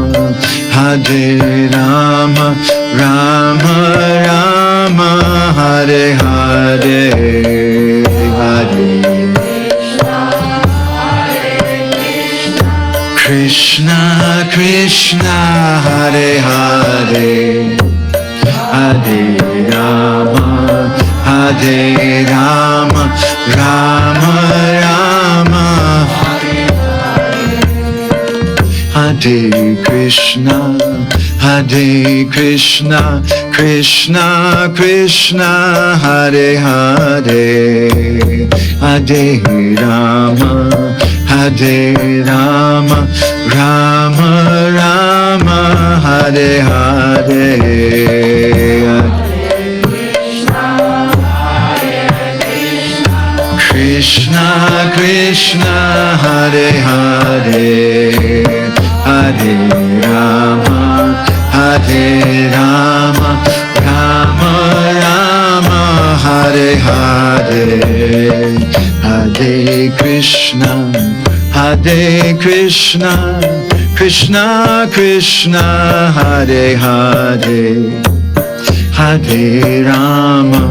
Hare Rama, Rama Rama, Hare Hare, Hare Krishna Krishna, Hare Hare, Hare Rama, Hare Rama, Rama Rama, Hare Krishna, Hare Krishna, Krishna Krishna, Hare Hare, Hare Rama, Hare Rama, Rama Rama, Hare Hare, Krishna Krishna, Hare Hare, Hare Rama, Hare Rama, Rama Rama, Hare Hare, Hare Krishna, Hare Krishna, Krishna Krishna, Hare Hare, Hare Rama,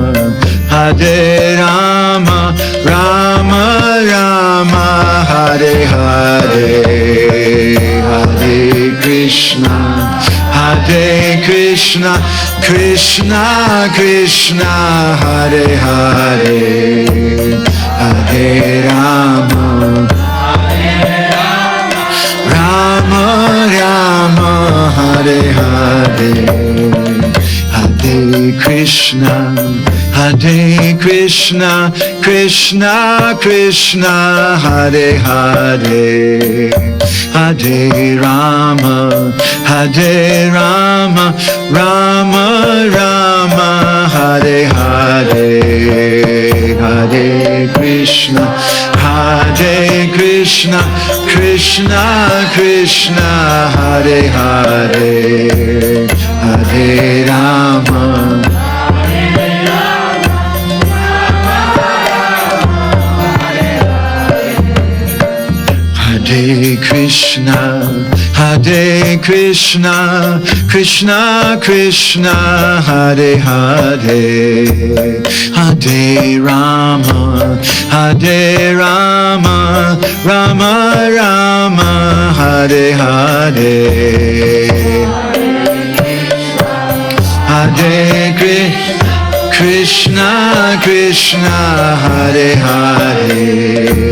Hare Rama, Rama Rama, Hare Hare, Hare Krishna, Hare Krishna, Krishna Krishna, Hare Hare, Hare Rama, Rama Rama, Hare Hare, Hare Krishna, Hare Krishna, Krishna Krishna, Hare Hare, Hare Rama, Hare Rama, Rama Rama, Hare Hare, Hare Krishna, Hare Krishna, Krishna Krishna, Hare Hare, Hare Rama, Hare Krishna, Hare Krishna, Krishna Krishna, Hare Hare, Hare Rama, Hare Rama, Rama Rama, Hare Hare, Hare Krishna, Krishna, Hare Hare,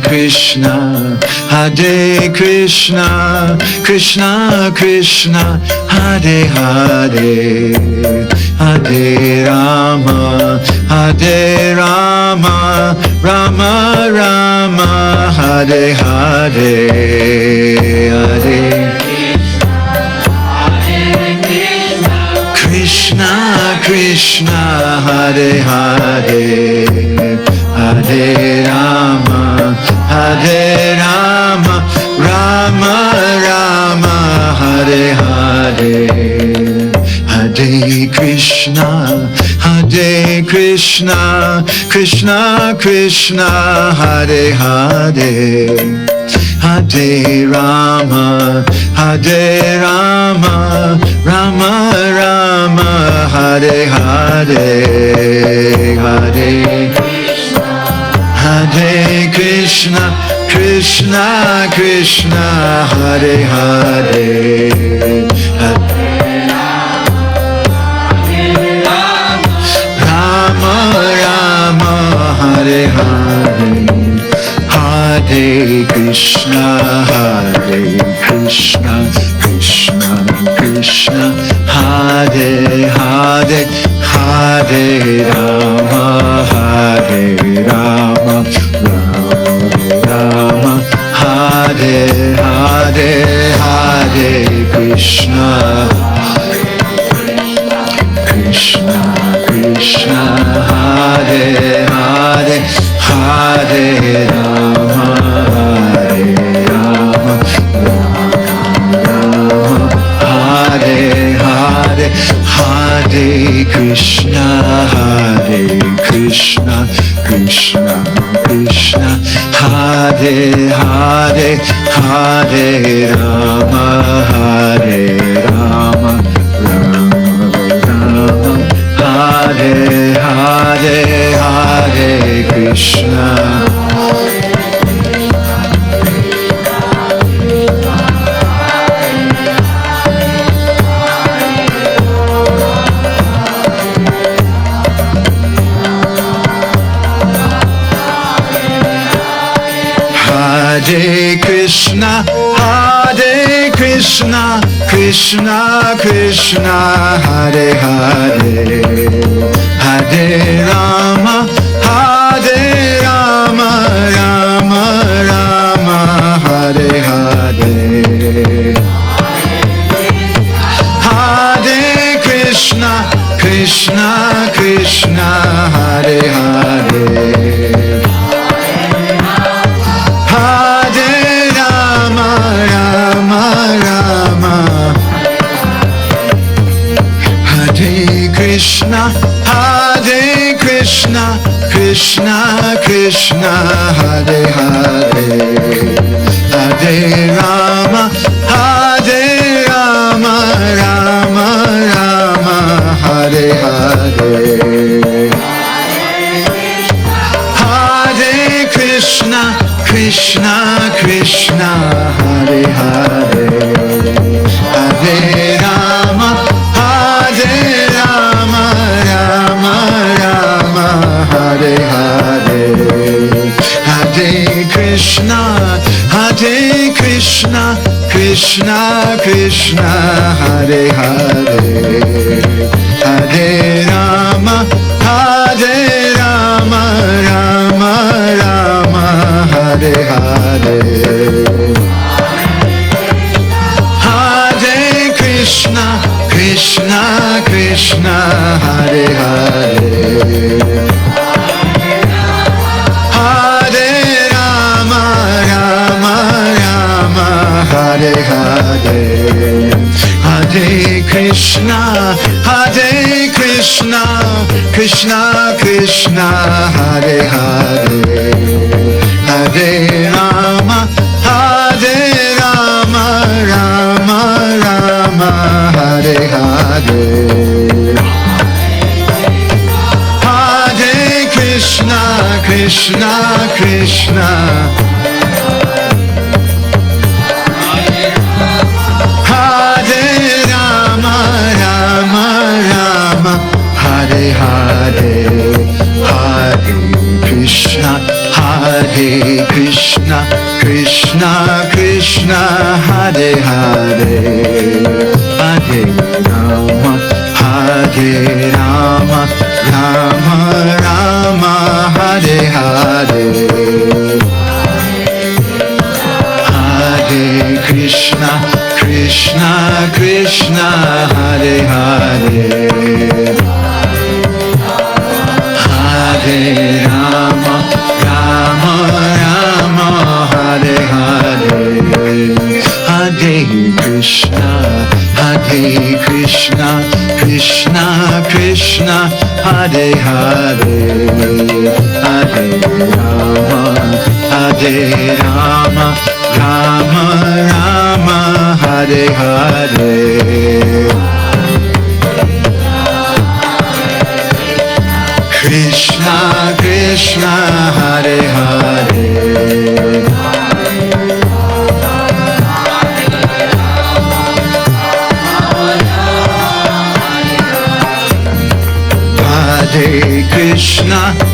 Krishna, Hare Krishna, Krishna Krishna, Hare Hare, Hare Rama, Hare Rama, Rama Rama, Hare Hare, Hare Krishna Krishna, Hare Hare, Hare Rama, Hare Rama, Rama Rama, Hare Hare, Hare Krishna, Hare Krishna, Krishna Krishna, Hare Hare, Hare Rama, Hare Rama, Rama Rama, Hare Hare, Hare Hare Krishna, Krishna Krishna, Hare Hare, Rama Rama, Hare Hare, Hare Krishna, Hare Krishna, Krishna Krishna, Hare Hare, Hare Rama, Hare Rama, Rama Rama, Hare Hare, Hare Krishna, Krishna Krishna, Hare Hare, Hare Rama, Hare Rama, Rama Rama, Hare Hare, Hare Krishna, Hare Krishna, Krishna Krishna, Hare Hare, Hare Rama, Hare Rama, Rama Rama, Hare Hare, Hare Krishna. Hare Krishna, Hare Krishna, Krishna Krishna, Hare Hare, Hare Rama, Hare Rama, Rama Rama, Hare Hare, Hare Krishna, Krishna Krishna, Hare Hare, Hare Rama, Rama Rama, Hare Krishna, Hare Krishna, Krishna Krishna, Hare Hare, Hare Rama, Hare Rama, Rama Rama, Hare Hare, Hare Krishna, Krishna Krishna, Hare Hare, Hare Rama, Hare Rama, Rama Rama, Hare Hare, Hare Krishna, Hare Krishna, Krishna Krishna, Hare Hare, Hare Rama, Hare Rama, Rama Rama, Hare Hare, Hare Krishna, Krishna Krishna, Hare Hare, Hare Rama, Rama Rama, Hare Hare, Hare Krishna, Hare Krishna, Krishna Krishna, Hare Hare, Hare Rama, Hare Rama, Rama Rama, Hare Hare, Hare Krishna, Krishna Krishna, Hare Rama, Rama Rama, Hare Krishna, Krishna Krishna, Hare Hare, Hare Rama, Rama Rama, Hare Hare. Hare Krishna, Krishna Krishna, Hare Hare, Hare Rama, Rama Rama, Hare Hare. Hare Krishna, Krishna Krishna, Hare Hare, Hare Rama, Rama Rama, Hare Hare. Krishna Krishna, Hare Hare.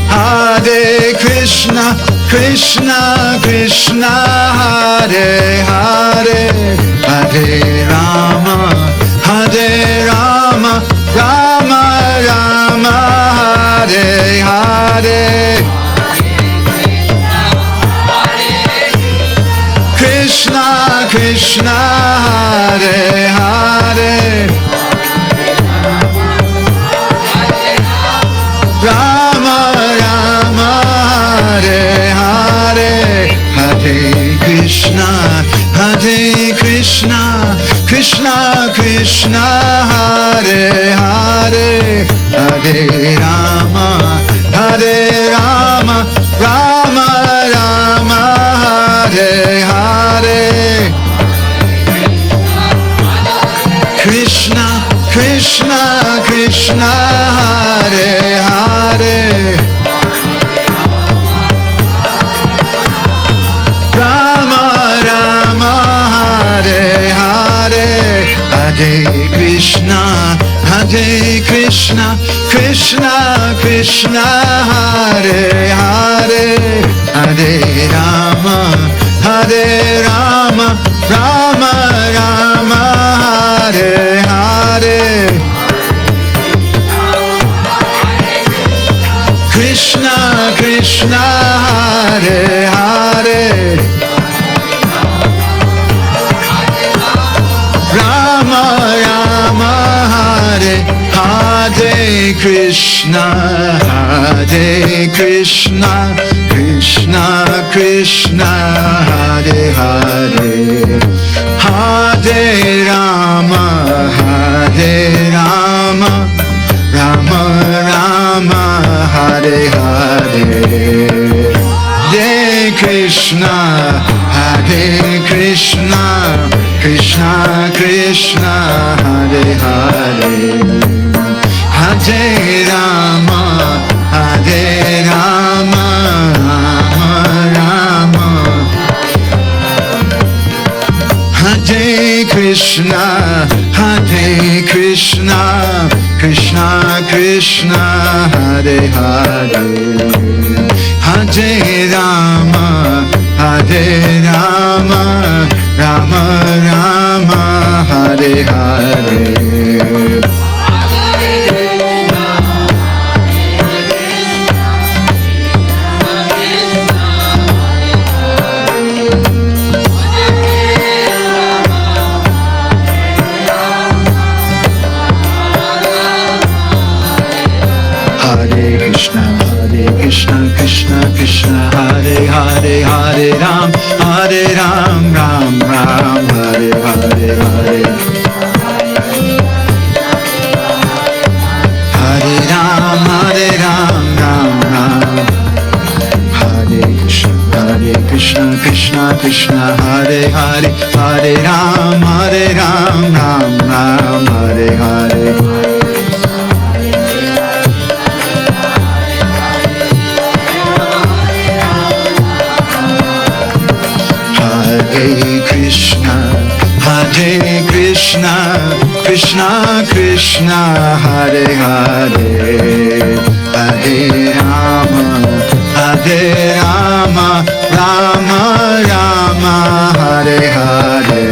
Hare Krishna, Krishna Krishna, Hare Hare, Hare Rama, Rama Rama, Hare Hare. Krishna Krishna, Hare Hare, Rama Rama, Hare Hare. Hare Krishna, Krishna Krishna, Hare Hare, Hare Rama, Rama Rama, Hare Hare. Krishna Krishna, Hare Hare, Rama Rama, Hare Hare. Hare Krishna, Krishna Krishna, Hare Hare, Hare Rama, Rama Rama, Hare Hare. Krishna Krishna, Hare Hare, Rama Rama, Hare Hare. Krishna, Krishna Krishna, Hare Hare, Hare Rama, Rama Rama, Hare Hare. Hare Krishna, Krishna Krishna, Hare Hare, Hare Rama, Rama Rama. Hare Krishna, Krishna Krishna, Hare Hare, Hare Rama, Rama Rama, Hare Hare. Krishna Krishna, Hare Hare, Hare Ram, Ram Ram, Hare Hare, Hare Ram, Ram Ram. Hare Krishna, Krishna Krishna, Hare Hare, Hare Ram, Ram Ram, Hare Hare. Hare Krishna, Krishna Krishna Hare Hare Hare Rama Rama Rama Hare Hare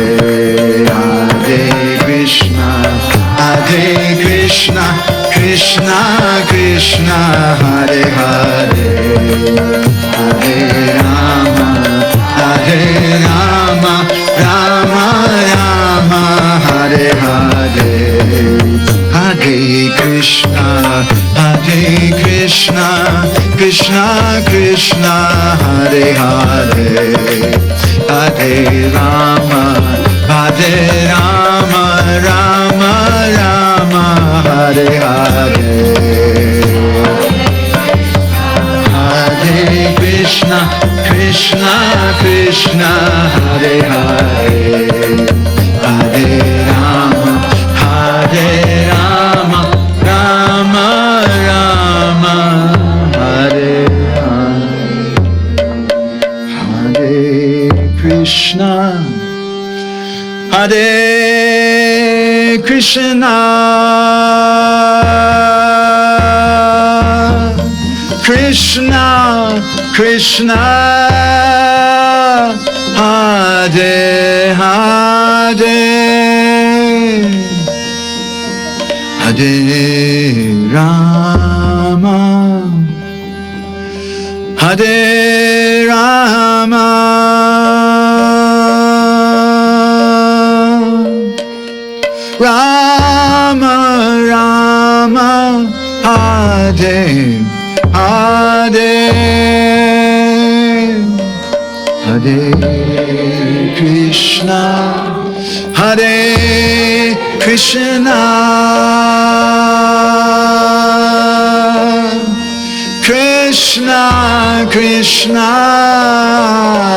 Hare Krishna Krishna Krishna Hare Hare Hare Rama Rama Rama Hare Hare Hare Krishna Krishna Krishna Hare Hare Hare Rama Rama Rama Hare Hare Hare Krishna Krishna Hare Hare Hare Rama Rama Rama Hare Hare Hare Krishna Krishna Krishna Hare Hare Hare Rama Rama Rama Hare Hare Hare Krishna Krishna Krishna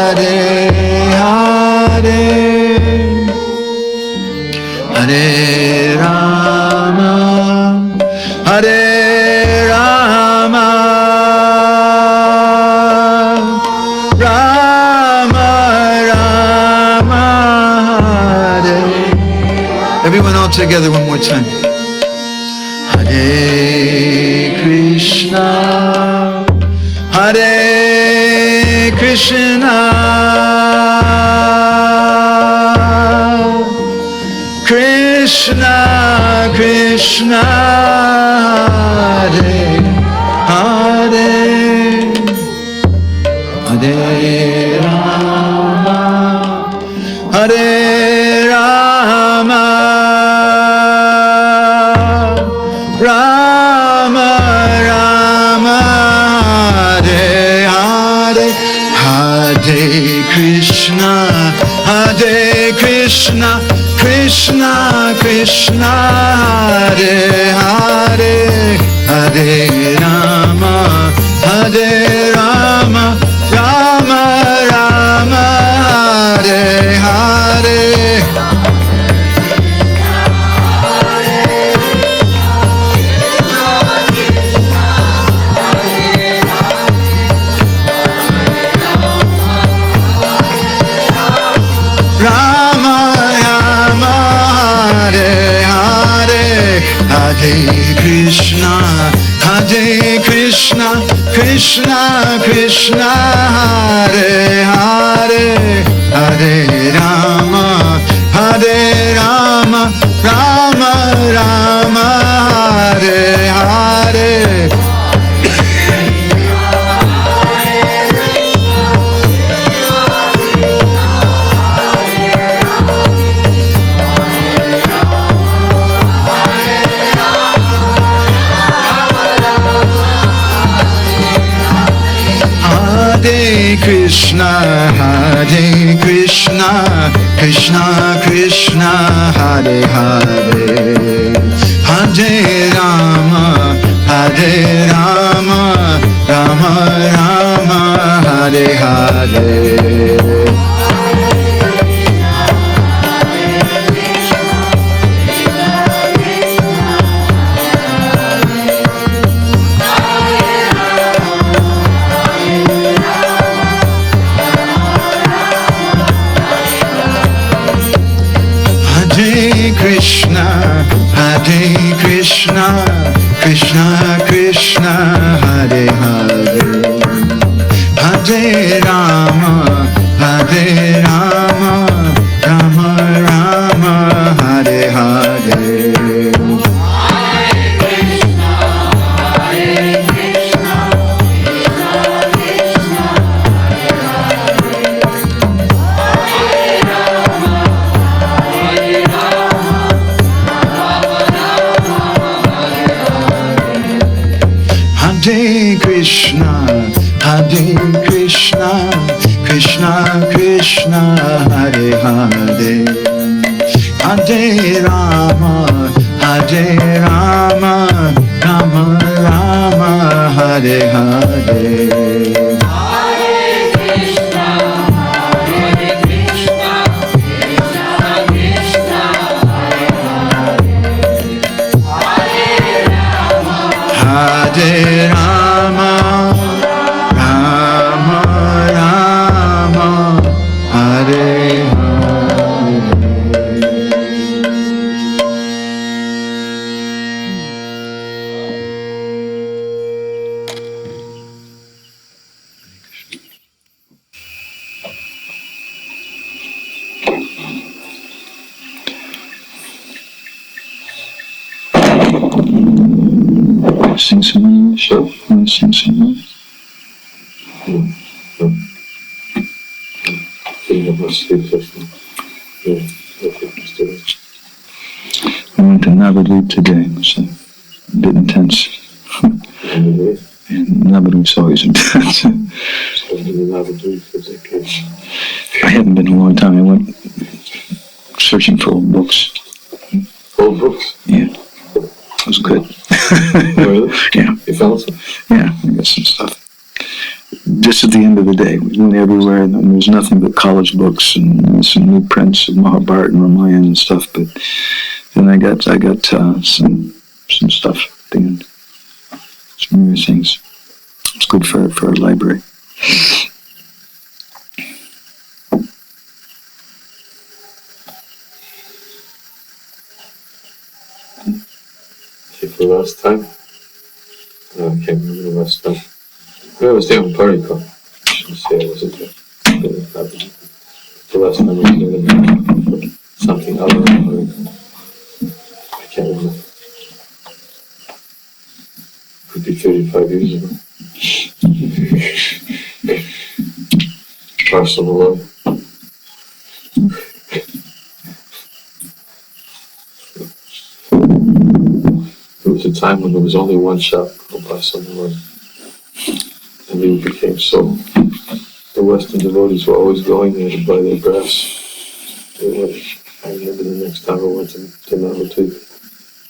Hare Hare Hare Rama Rama Rama Hare. Everyone all together one more time. Hare Krishna Krishna Krishna Krishna Hare Hare Hare Rama Rama Rama Hare Hare Hare Krishna Krishna Krishna Hare Hare Hare Rama Rama Rama Hare Hare Rama Rama Hare Hare Hare Krishna Krishna Krishna Hare Hare Hare Rama Rama Rama Hare Hare Krishna Krishna Krishna Hare Hare Hare Rama Rama Rama Hare Hare Krishna Krishna, Hare Hare, Hare Rama, Hare Rama, Rama Rama, Hare Hare. Hare Krishna, Hare Krishna, Krishna Krishna, Hare Hare, Hare Rama, Hare Rama, Rama Rama, Hare Hare. Hare Rama, Rama Rama, Hare Hare. Sing some more. Sure. Want to sing some more? I went to Navadvip today. It was a bit intense. And Navadvip's always intense. I haven't been in a long time. I went searching for old books. Old books? Yeah. It was good. Really? Yeah. You found some? Yeah, I got some stuff. Just at the end of the day, we went everywhere, and there was nothing but college books and some new prints of Mahabharata and Ramayana and stuff. But then I got some stuff at the end, some new things. It's good for our library. For the last time? No, I can't remember the last time. I was there on party call. I shouldn't say I wasn't there. The last time I was there, something other than party call. I can't remember. Could be 35 years ago. Parcel of love. There was a time when there was only one shop called Parcel of Love. And they became so. The Western devotees were always going there to buy their grass. I remember the next time I went to Mayapur,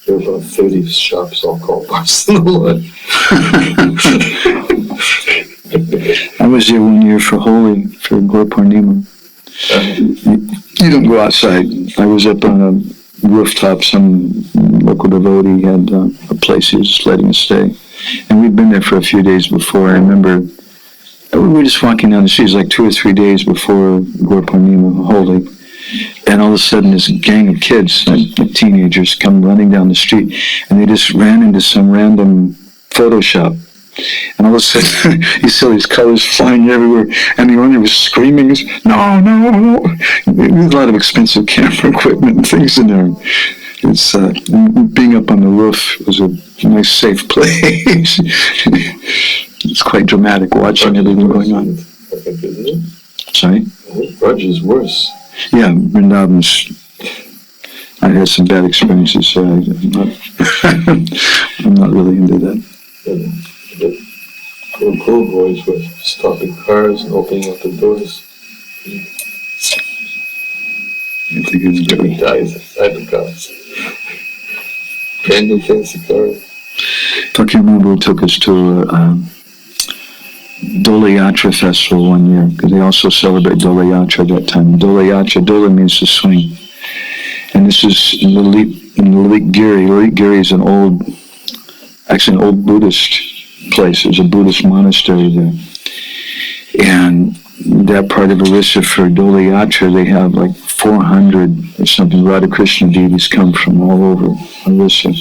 there were about 30 shops all called Parcel of Love. I was there one year for Holi, for Gaur Purnima. You don't go outside. I was up on a rooftop. Some local devotee had a place he was letting us stay. And we'd been there for a few days before. I remember we were just walking down the street. It was like 2 or 3 days before Gaur Purnima, Holi. And all of a sudden, this gang of kids, like teenagers, come running down the street. And they just ran into some random photo shop. And all of a sudden, you saw these colors flying everywhere, and the owner was screaming, "No, no, no!" There's a lot of expensive camera equipment and things in there. It's being up on the roof was a nice, safe place. It's quite dramatic watching everything going on. I think, isn't it? Sorry? I think Raj is worse. Yeah, Vrindavan's. I had some bad experiences, so I'm not really into that. And the little cool boys were stopping cars and opening up the doors. I think it's Every dies inside the cars. Brand new fancy cars. Fakir Mabu took us to a Dole Yatra festival one year, because they also celebrate Dole Yatra at that time. Dole Yatra, Dole means to swing. And this is in Lalit Giri. Lalit Giri is an old Buddhist place. There's a Buddhist monastery there. And that part of Orissa for Dole Yatra, they have like 400 or something Radha Krishna deities come from all over Orissa.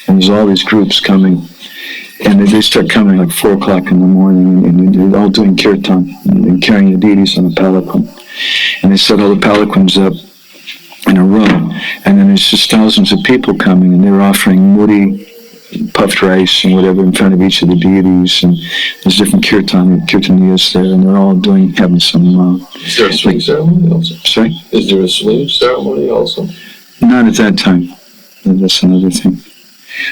And there's all these groups coming. And they start coming like 4 o'clock in the morning, and they're all doing kirtan and carrying the deities on a palanquin. And they set all the palanquins up in a row, and then there's just thousands of people coming, and they're offering muri, puffed rice and whatever in front of each of the deities, and there's different kirtaniyas there, and they're all having some. Is there a swing ceremony also? Sorry? Is there a swing ceremony also? Not at that time. That's another thing.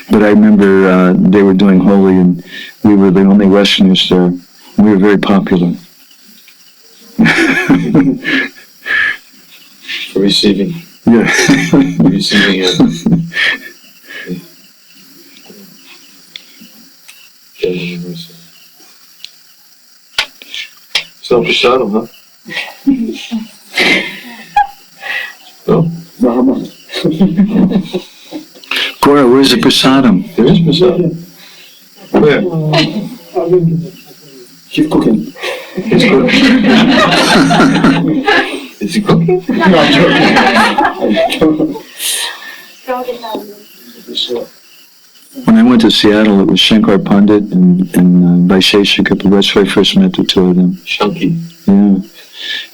But I remember they were doing holy, and we were the only Westerners there. We were very popular. For receiving. Yeah. Receiving it. It's not prasadam, huh? No? Gora, where's the prasadam? There is prasadam. Where? Keep cooking. He's cooking. Is he cooking? No, I'm joking. When I went to Seattle, it was Shankar Pandit and Vaisheshika. That's where I first met the two of them. Chunky. Yeah.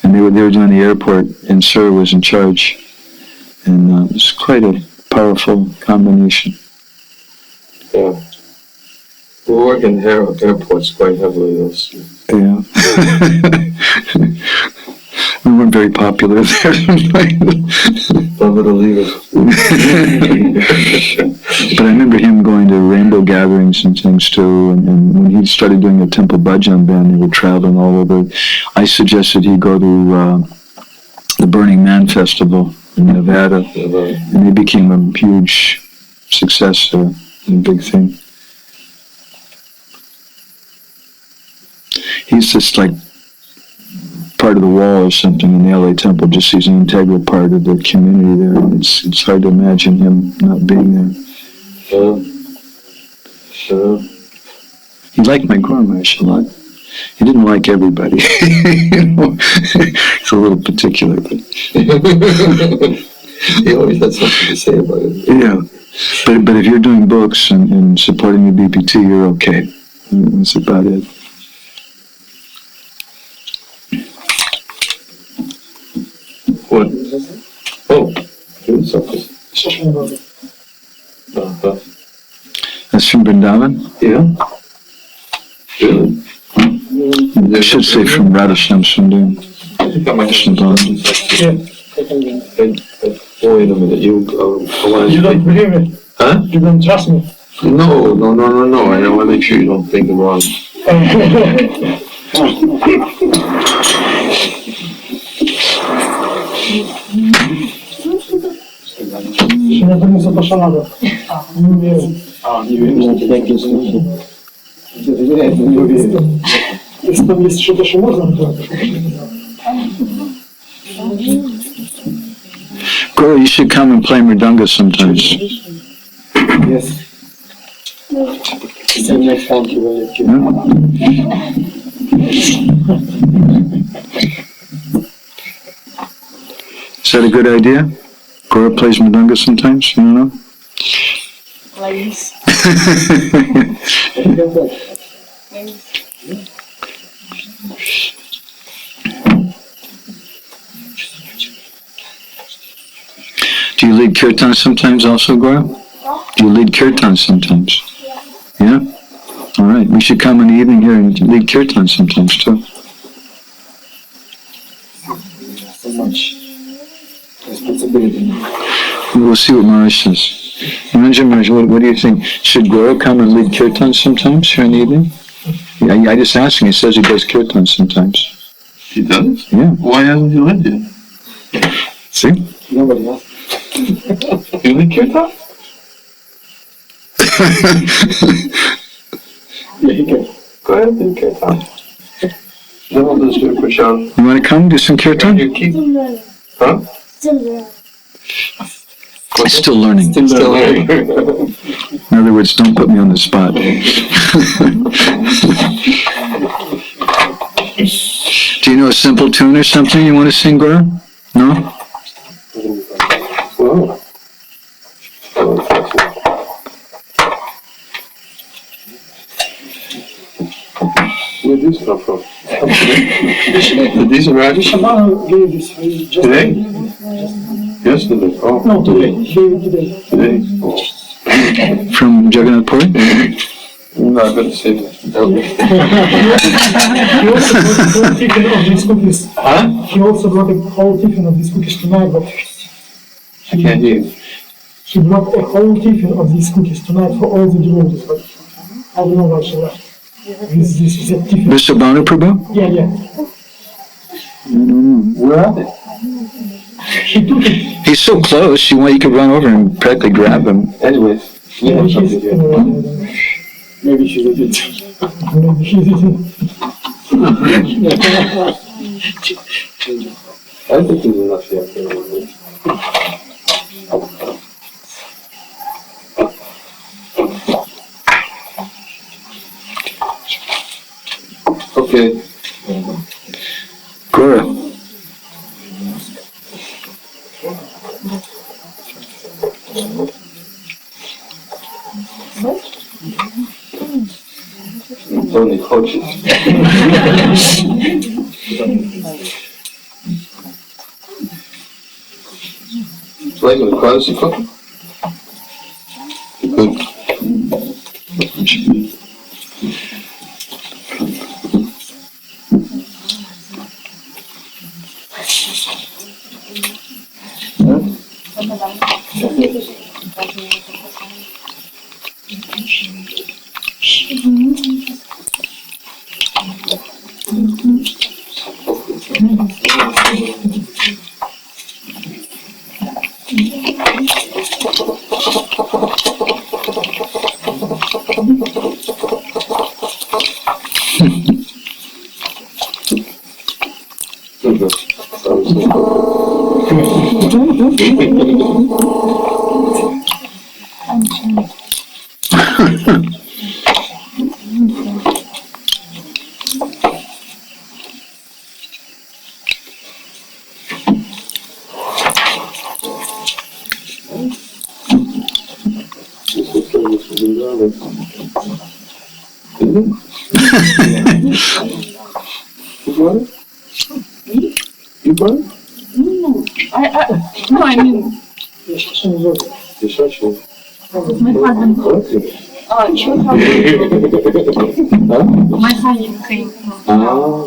And they were doing the airport, and Sura was in charge. And it was quite a powerful combination. Yeah. We work in airports quite heavily, those. Yeah. We weren't very popular there. Love it or leave it. But I remember him going to rainbow gatherings and things too, and when he started doing the Temple Bhajan band, they were traveling all over. I suggested he go to the Burning Man Festival in Nevada, and they became a huge success, a big thing. He's just like part of the wall or something in the LA Temple, just he's an integral part of the community there, and it's hard to imagine him not being there. Sure. He liked my Guru Maharaj a lot. He didn't like everybody. You know? He's a little particular, but He always had something to say about it. yeah. But if you're doing books and supporting the BPT, you're okay. That's about it. What? Oh, doing something. That's from Vrindavan? Yeah. Really? I should say from Radhashyam Sundar. Wait a minute, you don't believe me? Huh? You don't trust me? No. I want to make sure you don't think I'm wrong. Mnie to nie zapraszano. Nie wiem. Jestem jeszcze też można. Guru, you should come and play mridanga sometimes. Yes. Next time you will. Is that a good idea? Guru plays mridanga sometimes, you don't know? Ladies. Do you lead kirtan sometimes also, Guru? Do you lead kirtan sometimes? Yeah? All right. We should come in the evening here and lead kirtan sometimes too. So much responsibility. We'll see what Maharaj says. Ranjan Maharaj, what do you think? Should Guru come and lead kirtan sometimes here in the evening? I just asked him. He says he does kirtan sometimes. He does? Yeah. Why hasn't he led yet? See? Nobody else. You lead Kirtan? Yeah, he can. Go ahead and lead Kirtan. Then I'll just do a prashad. You want to come do some kirtan? You keep, huh? Still learning. Still learning. In other words, don't put me on the spot. Do you know a simple tune or something you want to sing, Guru? No? Wow. Where did this come from? Did these arrive Shabana gave this just today? Yesterday? Oh. No, today. Gave it today. Today? Oh. From Jagannath Puri? No, I better save it. He also brought a whole tiffin of these cookies. Huh? He also brought a whole tiffin of these cookies tonight, but I can't hear you. he brought a whole tiffin of these cookies tonight for all the devotees, but I don't know why she left. This is a tiffin. Mr. Banu Prabhu? Yeah. Where are they? He took it. He's so close, you could run over and practically grab him. Anyways, we have something here. Maybe she did it. Maybe she did it. I think there's enough here. Okay. Gora. Only coaches. Like with the crowd is cooking? Good. You brought it? No, I mean, You're such a... my husband. He will have my husband came from. Ah.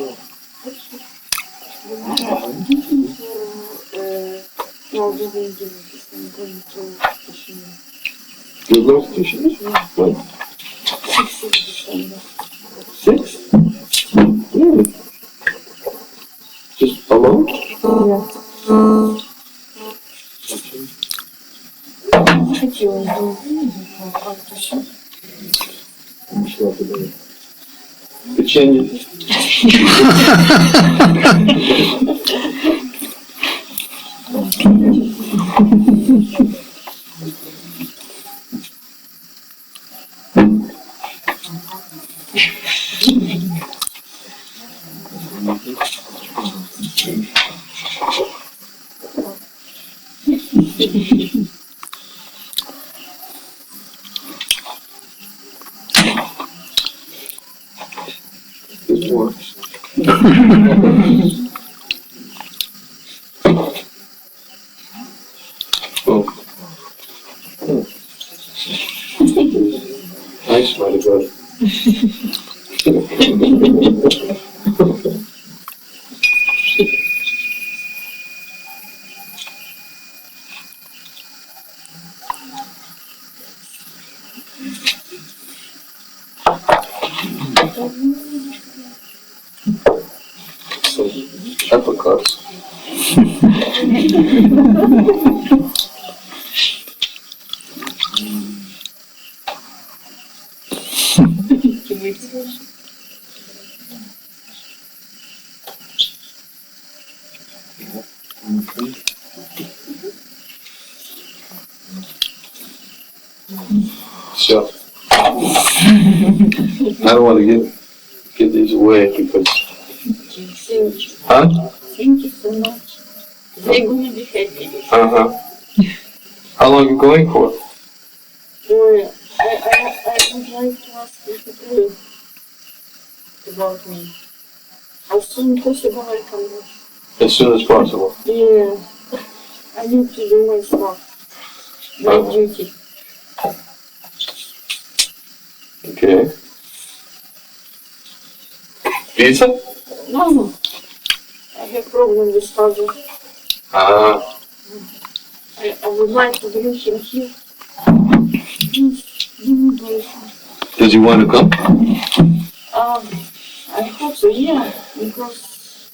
You're going to fishing? What? 6? Really? Just alone? Печенье. There's more. Oh. Nice, mighty God. Apricots. So, I don't want to give these away because, huh? Thank you so much. They're going to be happy. Uh-huh. How long are you going for? For I would like to ask you to pray about me. As soon as possible I come back. As soon as possible. Yeah. I need to do my stuff. My duty. Okay. Visa? No. I have problem with father. Ah, I would like to bring him here. Please, give me blessing. does he want to come? I hope so, yeah, because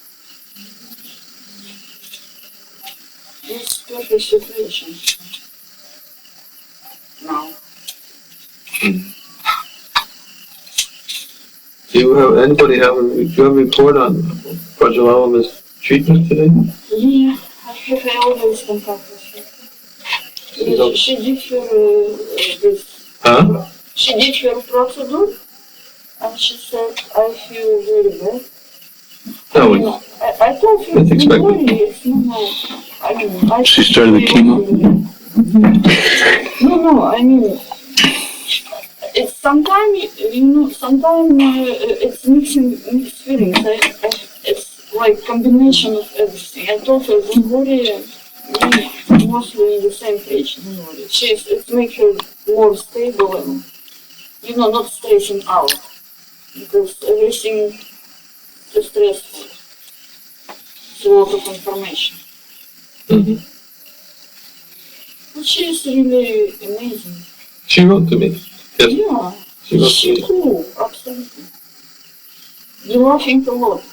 it's perfect situation now. Do you have a report on Prajalama's treatment today? Yeah, I always contact with her. She did her this. Huh? She did her procedure, and she said, I feel very bad. No, I told her, That's expected. don't worry, it's normal. I mean, She started the chemo? No, I mean, it's sometimes, it's mixed feelings. It's like combination of everything. I told her, don't worry, we mostly in the same page, don't worry. It makes her more stable and, not stressing out. Because everything is stressful. It's a lot of information. Mm-hmm. But she is really amazing. She wrote to me. Yes. Yeah, She wrote to she's me. cool, absolutely. You're laughing a lot.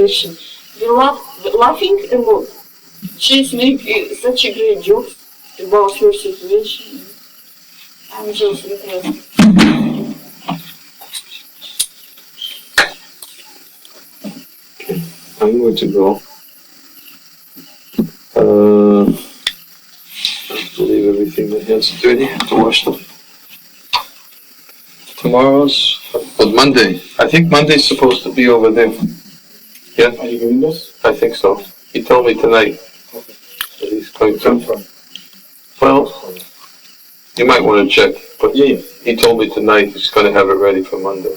Actually, you're laughing a lot. She's making such a great jokes about her situation. I'm just impressed. I'm going to go. I believe everything that has dirty. I have to wash them. Tomorrow's, Monday. I think Monday's supposed to be over there. Yeah? Are you doing this? I think so. He told me tonight that he's going to. Well, you might want to check, but he told me tonight he's going to have it ready for Monday.